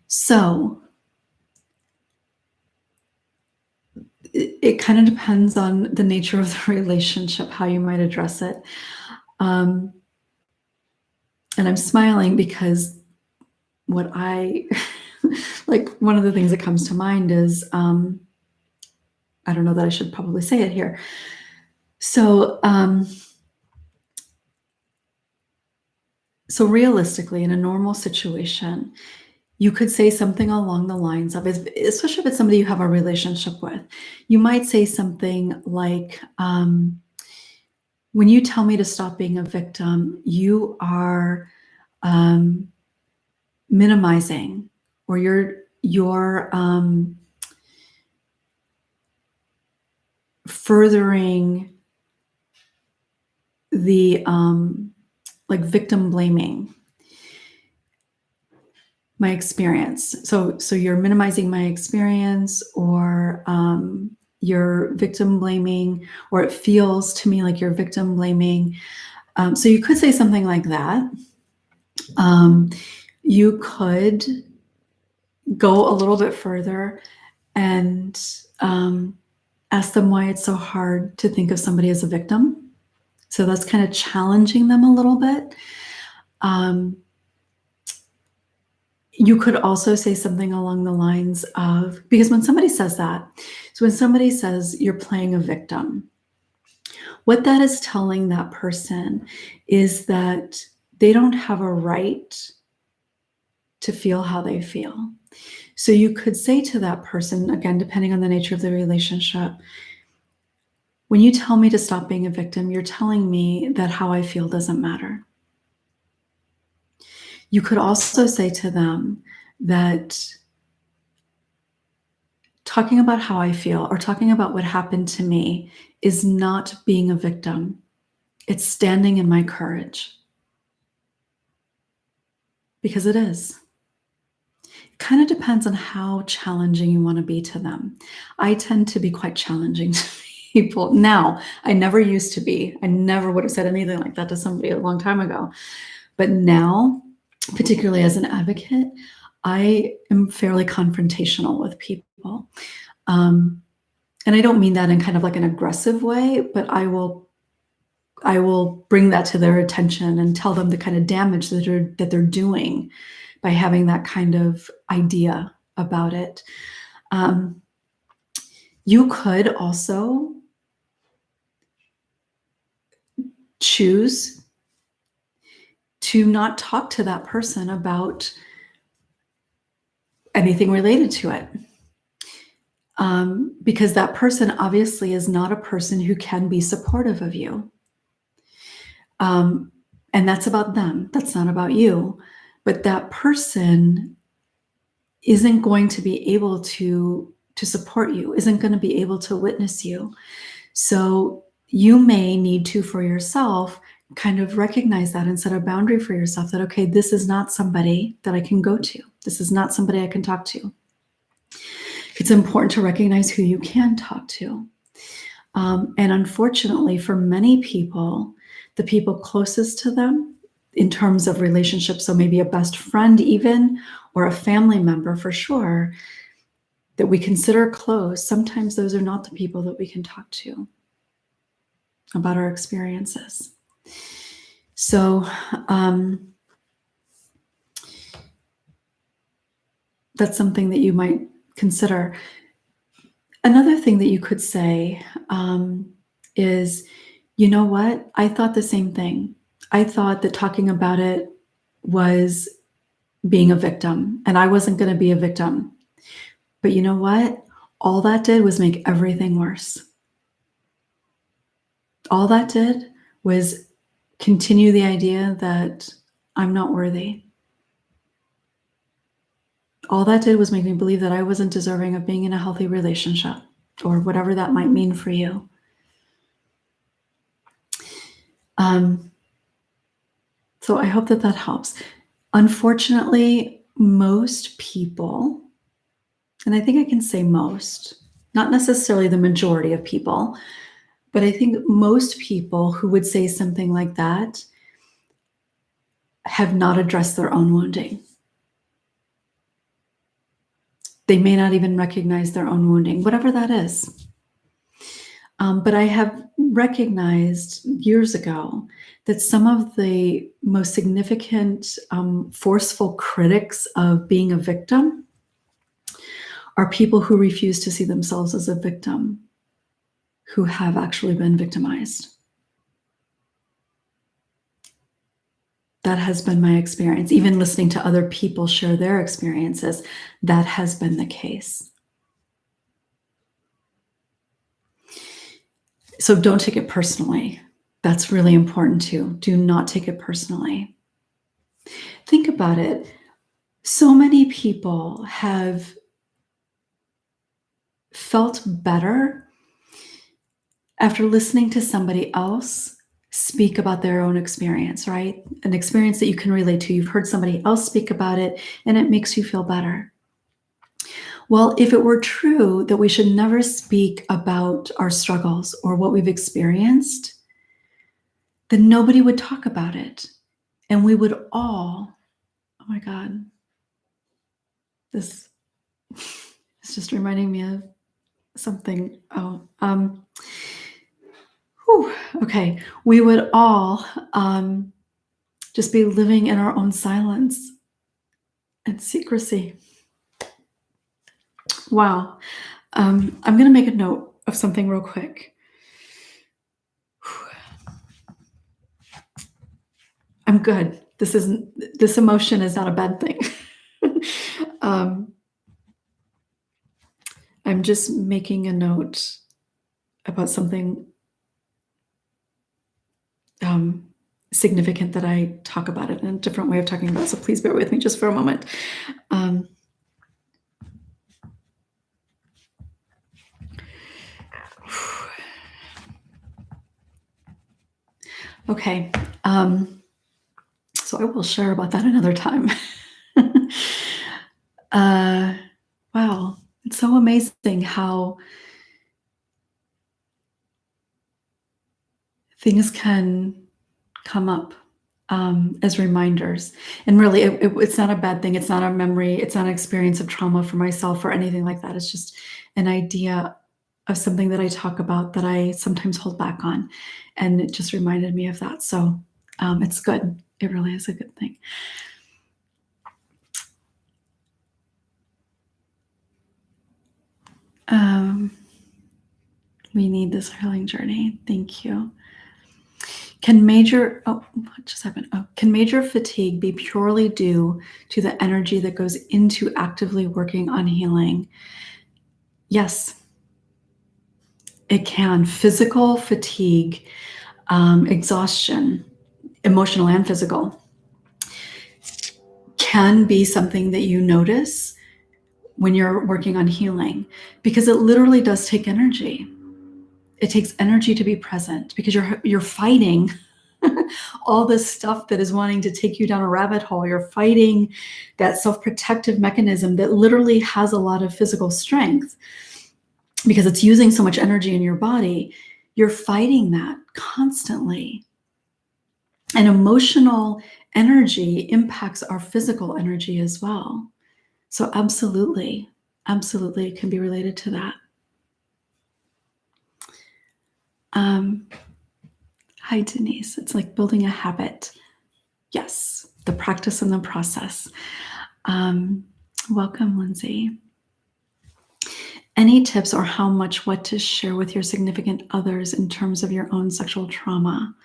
So it kind of depends on the nature of the relationship, how you might address it. And I'm smiling because what like one of the things that comes to mind is, I don't know that I should probably say it here. So realistically, in a normal situation, you could say something along the lines of, especially if it's somebody you have a relationship with, you might say something like, when you tell me to stop being a victim, you are minimizing, or you're furthering the like victim blaming my experience. So you're minimizing my experience, or you're victim blaming, or it feels to me like you're victim blaming. So you could say something like that. You could go a little bit further and ask them why it's so hard to think of somebody as a victim. So that's kind of challenging them a little bit. You could also say something along the lines of, because when somebody says that, so when somebody says you're playing a victim, what that is telling that person is that they don't have a right to feel how they feel. So you could say to that person, again, depending on the nature of the relationship, when you tell me to stop being a victim, you're telling me that how I feel doesn't matter. You could also say to them that talking about how I feel or talking about what happened to me is not being a victim. It's standing in my courage. Because it is. It kind of depends on how challenging you want to be to them. I tend to be quite challenging to people. Now, I never used to be. I never would have said anything like that to somebody a long time ago. But now, particularly as an advocate, I am fairly confrontational with people. And I don't mean that in kind of like an aggressive way, but I will bring that to their attention and tell them the kind of damage that they're doing by having that kind of idea about it. You could also choose to not talk to that person about anything related to it. Because that person obviously is not a person who can be supportive of you. And that's about them. That's not about you. But that person isn't going to be able to support you, isn't going to be able to witness you. So you may need to, for yourself, kind of recognize that and set a boundary for yourself that, okay, this is not somebody that I can go to. This is not somebody I can talk to. It's important to recognize who you can talk to. And unfortunately, for many people, the people closest to them in terms of relationships, so maybe a best friend even, or a family member for sure, that we consider close, sometimes those are not the people that we can talk to about our experiences. So that's something that you might consider. Another thing that you could say is, you know what? I thought the same thing. I thought that talking about it was being a victim, and I wasn't going to be a victim. But you know what? All that did was make everything worse. All that did was continue the idea that I'm not worthy. All that did was make me believe that I wasn't deserving of being in a healthy relationship, or whatever that might mean for you. So I hope that that helps. Unfortunately, most people, and I think I can say most, not necessarily the majority of people, but I think most people who would say something like that have not addressed their own wounding. They may not even recognize their own wounding, whatever that is. But I have recognized years ago that some of the most significant, forceful critics of being a victim are people who refuse to see themselves as a victim, who have actually been victimized. That has been my experience. Even listening to other people share their experiences, that has been the case. So don't take it personally. That's really important too. Do not take it personally. Think about it. So many people have felt better after listening to somebody else speak about their own experience, right? An experience that you can relate to. You've heard somebody else speak about it, and it makes you feel better. Well, if it were true that we should never speak about our struggles or what we've experienced, then nobody would talk about it. And we would all, oh my God, this is just reminding me of something. Okay. We would all just be living in our own silence. and secrecy. Wow. I'm going to make a note of something real quick. I'm good. This emotion is not a bad thing. um, I'm just making a note about something um, significant that I talk about it in a different way of talking about. So please bear with me just for a moment. Um, okay. So I will share about that another time. Wow. It's so amazing how things can come up as reminders. And really, it's not a bad thing. It's not a memory. It's not an experience of trauma for myself or anything like that. It's just an idea of something that I talk about that I sometimes hold back on. And it just reminded me of that. So it's good. It really is a good thing. We need this healing journey. Thank you. Can major fatigue be purely due to the energy that goes into actively working on healing? Yes, it can. Physical fatigue, exhaustion, emotional and physical, can be something that you notice when you're working on healing, because it literally does take energy. It takes energy to be present because you're fighting all this stuff that is wanting to take you down a rabbit hole. You're fighting that self-protective mechanism that literally has a lot of physical strength because it's using so much energy in your body. You're fighting that constantly. And emotional energy impacts our physical energy as well. So absolutely, absolutely, it can be related to that. Hi, Denise. It's like building a habit. Yes, the practice and the process. Welcome, Lindsay. Any tips or how much what to share with your significant others in terms of your own sexual trauma?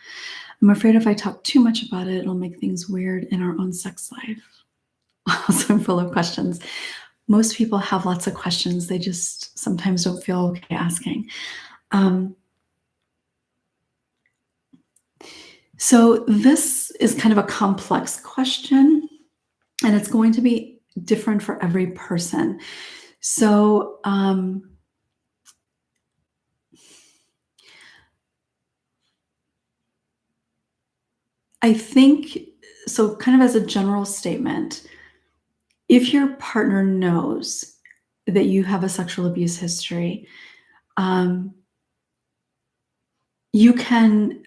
I'm afraid if I talk too much about it, it'll make things weird in our own sex life. Also, I'm full of questions. Most people have lots of questions. They just sometimes don't feel okay asking. So this is kind of a complex question, and it's going to be different for every person. So I think, so kind of as a general statement, if your partner knows that you have a sexual abuse history, you can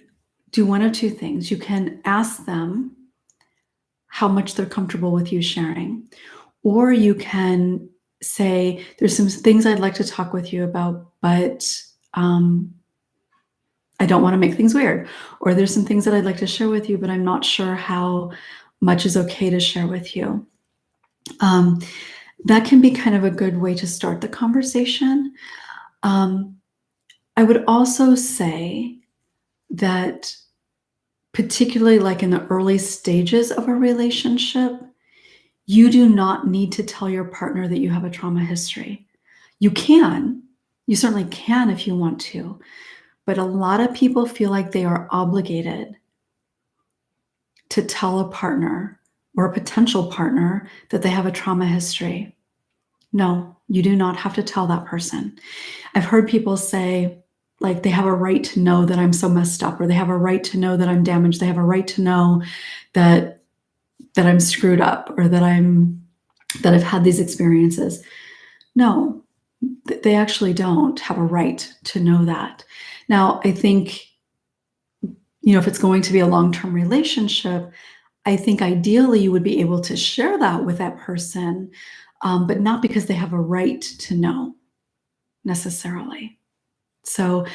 do one of two things. You can ask them how much they're comfortable with you sharing, or you can say, there's some things I'd like to talk with you about, but I don't want to make things weird. Or there's some things that I'd like to share with you, but I'm not sure how much is okay to share with you. That can be kind of a good way to start the conversation. I would also say that particularly like in the early stages of a relationship, you do not need to tell your partner that you have a trauma history. You certainly can if you want to, but a lot of people feel like they are obligated to tell a partner or a potential partner that they have a trauma history. No, you do not have to tell that person. I've heard people say, like, they have a right to know that I'm so messed up, or they have a right to know that I'm damaged. They have a right to know that I'm screwed up, or that I've had these experiences. No, they actually don't have a right to know that. Now, I think, if it's going to be a long-term relationship, I think ideally you would be able to share that with that person, but not because they have a right to know necessarily. So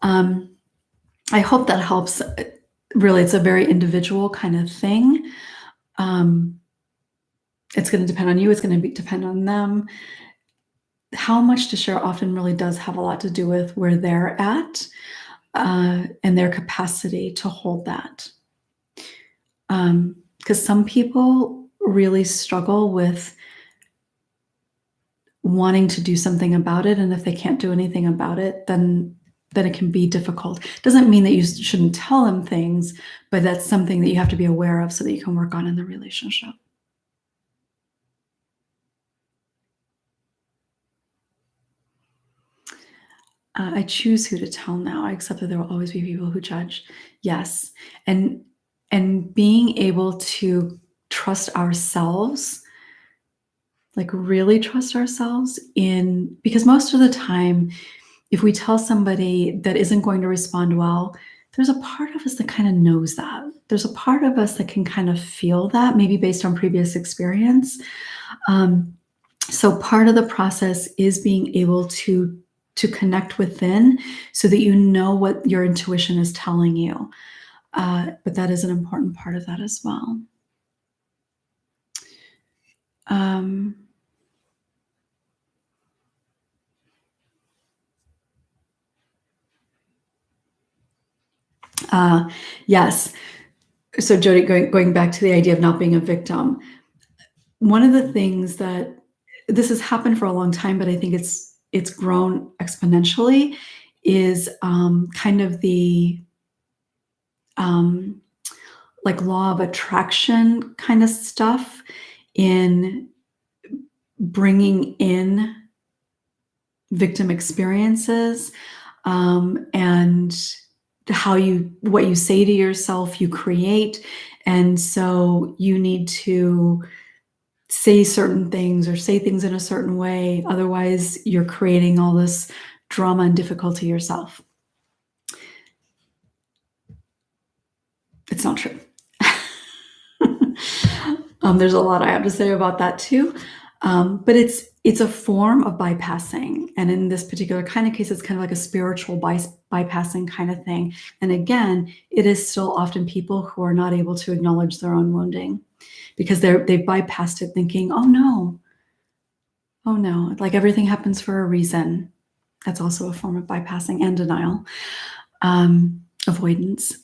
I hope that helps. Really, it's a very individual kind of thing. It's going to depend on you. It's going to depend on them. How much to share often really does have a lot to do with where they're at, and their capacity to hold that. Because some people really struggle with wanting to do something about it, and if they can't do anything about it, then it can be difficult. Doesn't mean that you shouldn't tell them things, but that's something that you have to be aware of so that you can work on in the relationship. I choose who to tell now. I accept that there will always be people who judge. Yes, and being able to trust ourselves, like really trust ourselves in, because most of the time, if we tell somebody that isn't going to respond well, there's a part of us that kind of knows that. There's a part of us that can kind of feel that, maybe based on previous experience. Um, so part of the process is being able to connect within so that you know what your intuition is telling you. But that is an important part of that as well. Um, uh, yes. So Jody, going back to the idea of not being a victim, one of the things that this has happened for a long time, but I think it's grown exponentially, is kind of the um, like law of attraction kind of stuff in bringing in victim experiences, and what you say to yourself, you create, and so you need to say certain things or say things in a certain way. Otherwise, you're creating all this drama and difficulty yourself. It's not true. There's a lot I have to say about that too. But it's a form of bypassing. And in this particular kind of case, it's kind of like a spiritual bypassing kind of thing. And again, it is still often people who are not able to acknowledge their own wounding because they've bypassed it thinking, oh no, like everything happens for a reason. That's also a form of bypassing and denial, avoidance.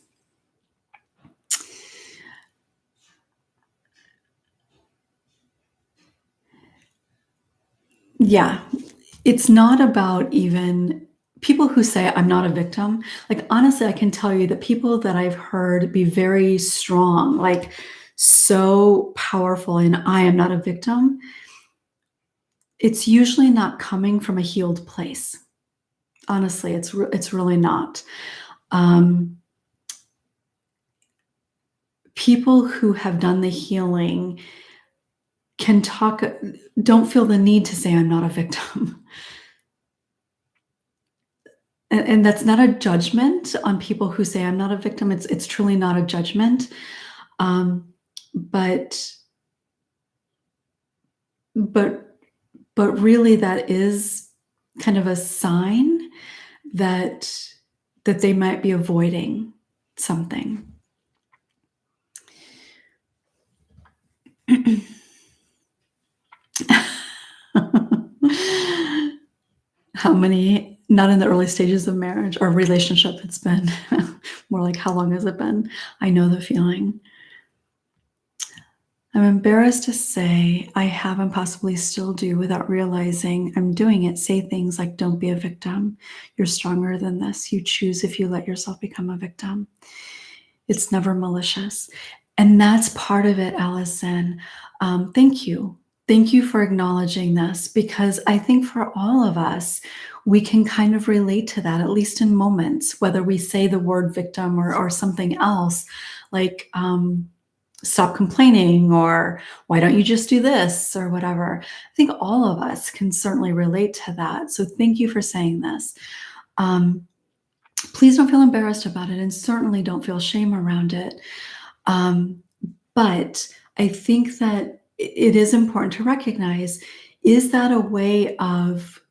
Yeah, it's not about even people who say, I'm not a victim. Like, honestly, I can tell you that people that I've heard be very strong, like so powerful in, I am not a victim, it's usually not coming from a healed place. Honestly, it's really not. Um, People who have done the healing can don't feel the need to say, I'm not a victim. And that's not a judgment on people who say I'm not a victim. It's truly not a judgment. Um, but but but really that is kind of a sign that they might be avoiding something. How many, not in the early stages of marriage or relationship, it's been more like how long has it been? I know the feeling. I'm embarrassed to say I have and possibly still do without realizing I'm doing it. Say things like, don't be a victim. You're stronger than this. You choose if you let yourself become a victim. It's never malicious. And that's part of it, Allison. Thank you. Thank you for acknowledging this, because I think for all of us, we can kind of relate to that, at least in moments, whether we say the word victim or something else, like, stop complaining, or why don't you just do this, or whatever. I think all of us can certainly relate to that. So thank you for saying this. Please don't feel embarrassed about it, and certainly don't feel shame around it. Um, but I think that it is important to recognize, is that a way of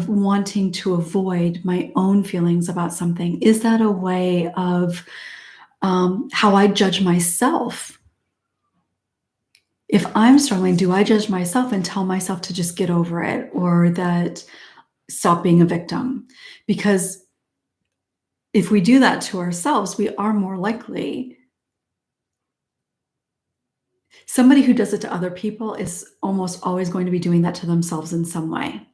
wanting to avoid my own feelings about something? Is that a way of how I judge myself? If I'm struggling, do I judge myself and tell myself to just get over it, or that stop being a victim? Because if we do that to ourselves, we are more likely. Somebody who does it to other people is almost always going to be doing that to themselves in some way,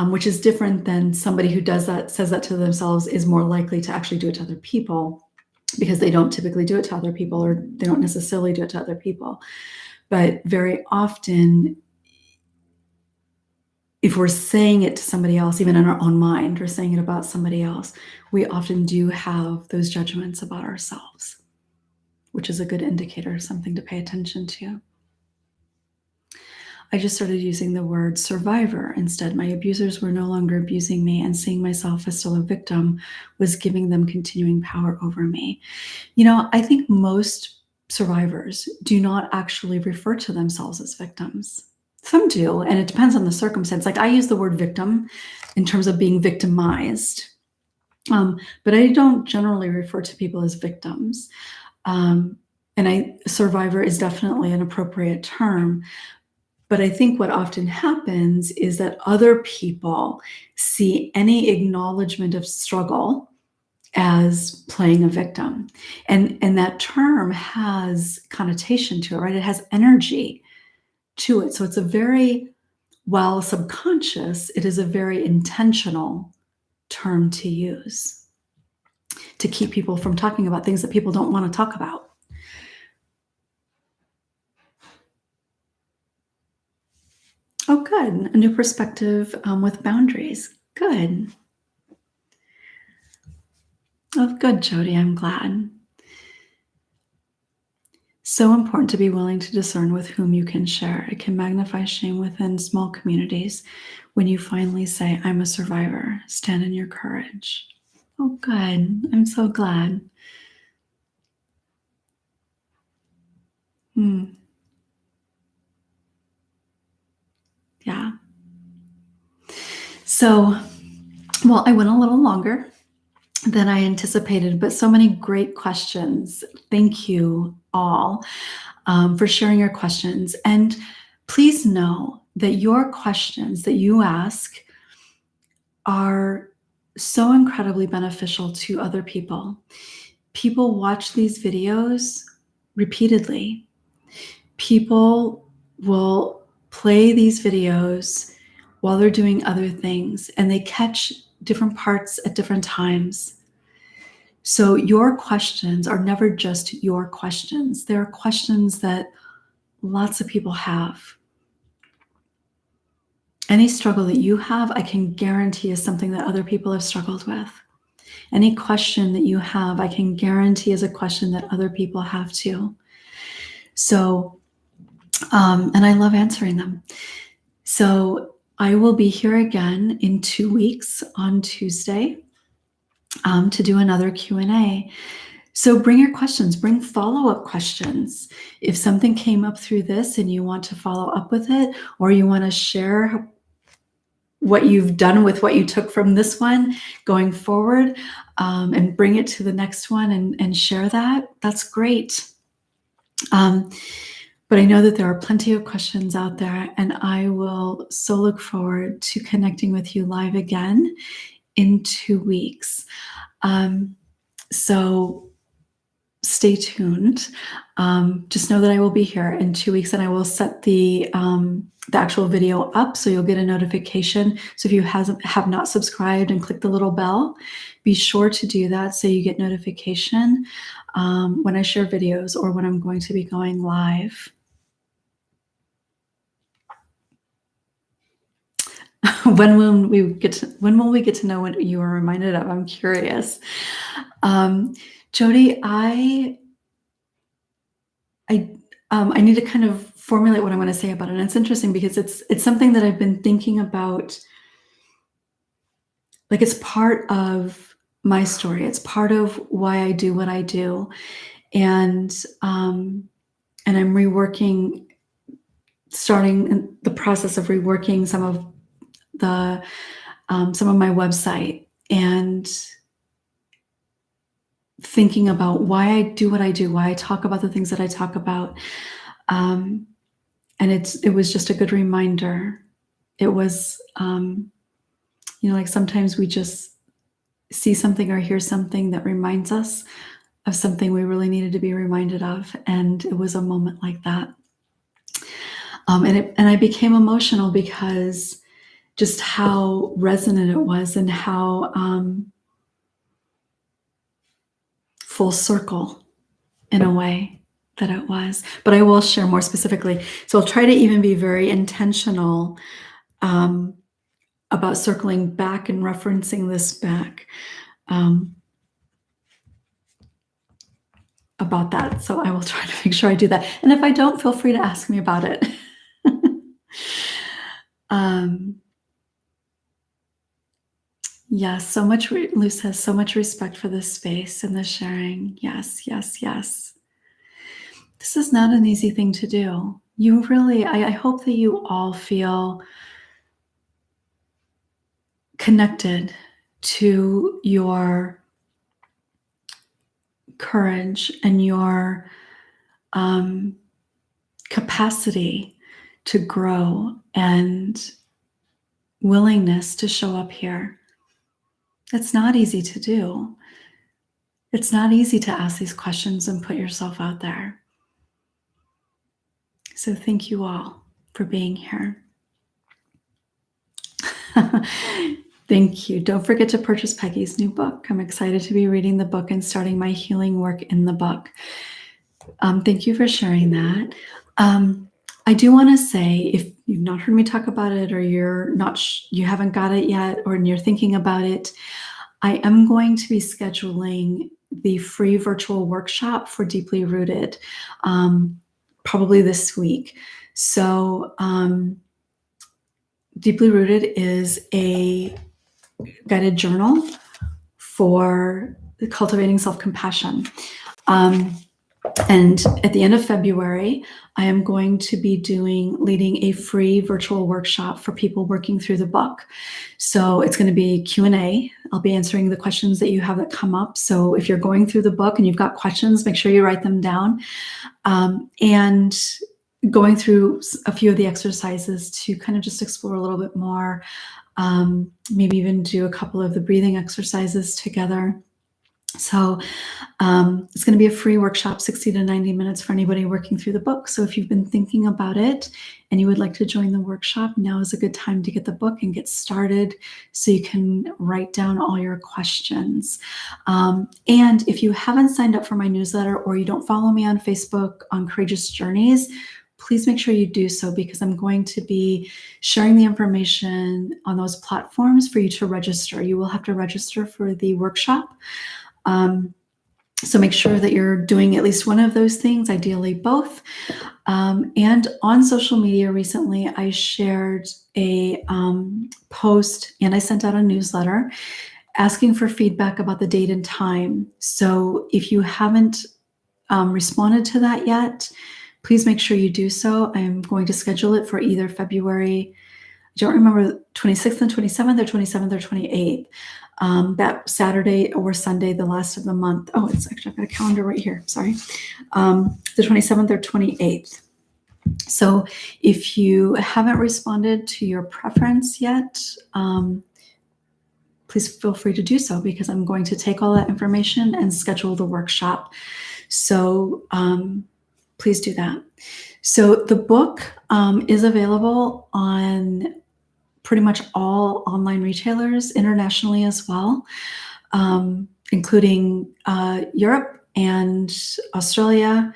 which is different than somebody who says that to themselves is more likely to actually do it to other people, because they don't typically do it to other people, or they don't necessarily do it to other people. But very often, if we're saying it to somebody else, even in our own mind, or saying it about somebody else, we often do have those judgments about ourselves, which is a good indicator, something to pay attention to. I just started using the word survivor instead. My abusers were no longer abusing me, and seeing myself as still a victim was giving them continuing power over me. I think most survivors do not actually refer to themselves as victims. Some do, and it depends on the circumstance. Like, I use the word victim in terms of being victimized, but I don't generally refer to people as victims. Survivor is definitely an appropriate term. But I think what often happens is that other people see any acknowledgement of struggle as playing a victim. And that term has connotation to it, right? It has energy to it. So it's a very, while subconscious, it is a very intentional term to use to keep people from talking about things that people don't want to talk about. Oh, good. A new perspective with boundaries. Good. Oh, good, Jody. I'm glad. So important to be willing to discern with whom you can share. It can magnify shame within small communities when you finally say, I'm a survivor. Stand in your courage. Oh, good. I'm so glad. Yeah. So, well, I went a little longer than I anticipated, but so many great questions. Thank you all for sharing your questions. And please know that your questions that you ask are so incredibly beneficial to other people. People watch these videos repeatedly. People will play these videos while they're doing other things, and they catch different parts at different times. So your questions are never just your questions. They're questions that lots of people have. Any struggle that you have, I can guarantee, is something that other people have struggled with. Any question that you have, I can guarantee, is a question that other people have too. So, and I love answering them. So I will be here again in 2 weeks on Tuesday to do another Q&A. So bring your questions, bring follow-up questions. If something came up through this and you want to follow up with it, or you want to share what you've done with what you took from this one going forward, and bring it to the next one and share that, that's great. But I know that there are plenty of questions out there, and I will so look forward to connecting with you live again in 2 weeks. So stay tuned. Just know that I will be here in 2 weeks, and I will set the actual video up, so you'll get a notification. So if you have not subscribed and clicked the little bell, be sure to do that so you get notification when I share videos or when I'm going to be going live. When will we get to know what you are reminded of? I'm curious. Jody, I need to kind of formulate what I'm going to say about it. And it's interesting because it's something that I've been thinking about. Like, it's part of my story. It's part of why I do what I do. And I'm starting in the process of reworking some of my website, and thinking about why I do what I do, why I talk about the things that I talk about. And it was just a good reminder. It was, like sometimes we just see something or hear something that reminds us of something we really needed to be reminded of. And it was a moment like that. And I became emotional because just how resonant it was and how full circle in a way that it was. But I will share more specifically. So I'll try to even be very intentional about circling back and referencing this back about that. So I will try to make sure I do that. And if I don't, feel free to ask me about it. Yes, so much, Lou says, so much respect for this space and the sharing. Yes, yes, yes. This is not an easy thing to do. You really, I hope that you all feel connected to your courage and your capacity to grow and willingness to show up here. It's not easy to do. It's not easy to ask these questions and put yourself out there. So thank you all for being here. Thank you. Don't forget to purchase Peggy's new book. I'm excited to be reading the book and starting my healing work in the book. Thank you for sharing that. I do want to say, if you've not heard me talk about it, or you haven't got it yet, or you're thinking about it, I am going to be scheduling the free virtual workshop for Deeply Rooted, probably this week. So Deeply Rooted is a guided journal for cultivating self-compassion. And at the end of February, I am going to be leading a free virtual workshop for people working through the book. So it's going to be Q&A. I'll be answering the questions that you have that come up. So if you're going through the book and you've got questions, make sure you write them down. And going through a few of the exercises to kind of just explore a little bit more, maybe even do a couple of the breathing exercises together. So it's going to be a free workshop, 60 to 90 minutes for anybody working through the book. So if you've been thinking about it and you would like to join the workshop, now is a good time to get the book and get started so you can write down all your questions. And if you haven't signed up for my newsletter, or you don't follow me on Facebook on Courageous Journeys, please make sure you do so, because I'm going to be sharing the information on those platforms for you to register. You will have to register for the workshop. So make sure that you're doing at least one of those things, ideally both. And on social media recently, I shared a post and I sent out a newsletter asking for feedback about the date and time. So if you haven't responded to that yet, please make sure you do so. I'm going to schedule it for either February, I don't remember, 26th and 27th, or 27th or 28th. That Saturday or Sunday, the last of the month. Oh, it's actually, I've got a calendar right here. Sorry. The 27th or 28th. So if you haven't responded to your preference yet, please feel free to do so, because I'm going to take all that information and schedule the workshop. So please do that. So the book is available on pretty much all online retailers internationally as well, including Europe and Australia,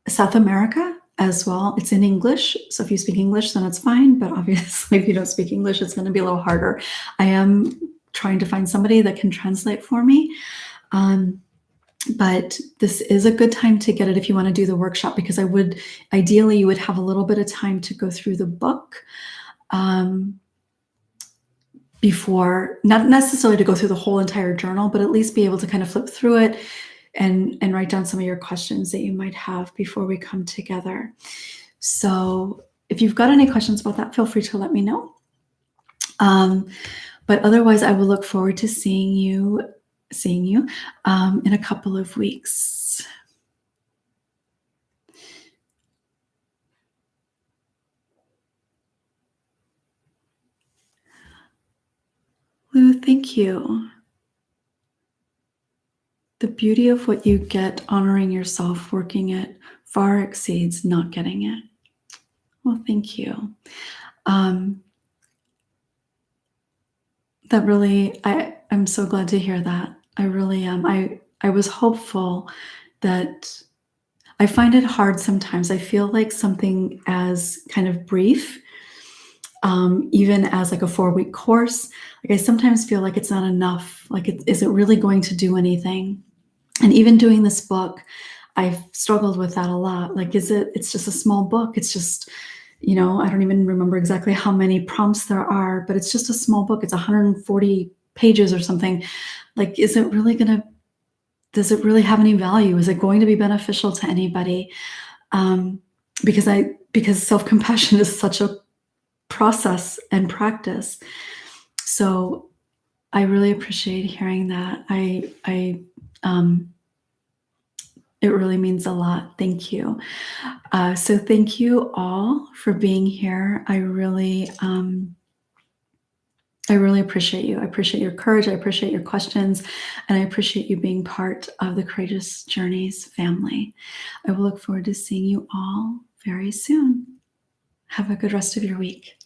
South America as well. It's in English, so if you speak English, then it's fine. But obviously, if you don't speak English, it's going to be a little harder. I am trying to find somebody that can translate for me. But this is a good time to get it if you want to do the workshop, because ideally, you would have a little bit of time to go through the book before, not necessarily to go through the whole entire journal, but at least be able to kind of flip through it and write down some of your questions that you might have before we come together. So if you've got any questions about that, feel free to let me know. But otherwise, I will look forward to seeing you in a couple of weeks. Lou, thank you. The beauty of what you get honoring yourself, working it, far exceeds not getting it. Well, thank you. Um, that really, I'm so glad to hear that. I really am. I was hopeful that I find it hard sometimes. I feel like something as kind of brief, even as like a 4-week course, like I sometimes feel like it's not enough. Like, is it really going to do anything? And even doing this book, I've struggled with that a lot. Like, it's just a small book. It's just, I don't even remember exactly how many prompts there are, but it's just a small book. It's 140 pages or something. Like, does it really have any value? Is it going to be beneficial to anybody? Um, because self-compassion is such a process and practice. So I really appreciate hearing that. It really means a lot. Thank you. So thank you all for being here. I really appreciate you. I appreciate your courage. I appreciate your questions, and I appreciate you being part of the Courageous Journeys family. I will look forward to seeing you all very soon. Have a good rest of your week.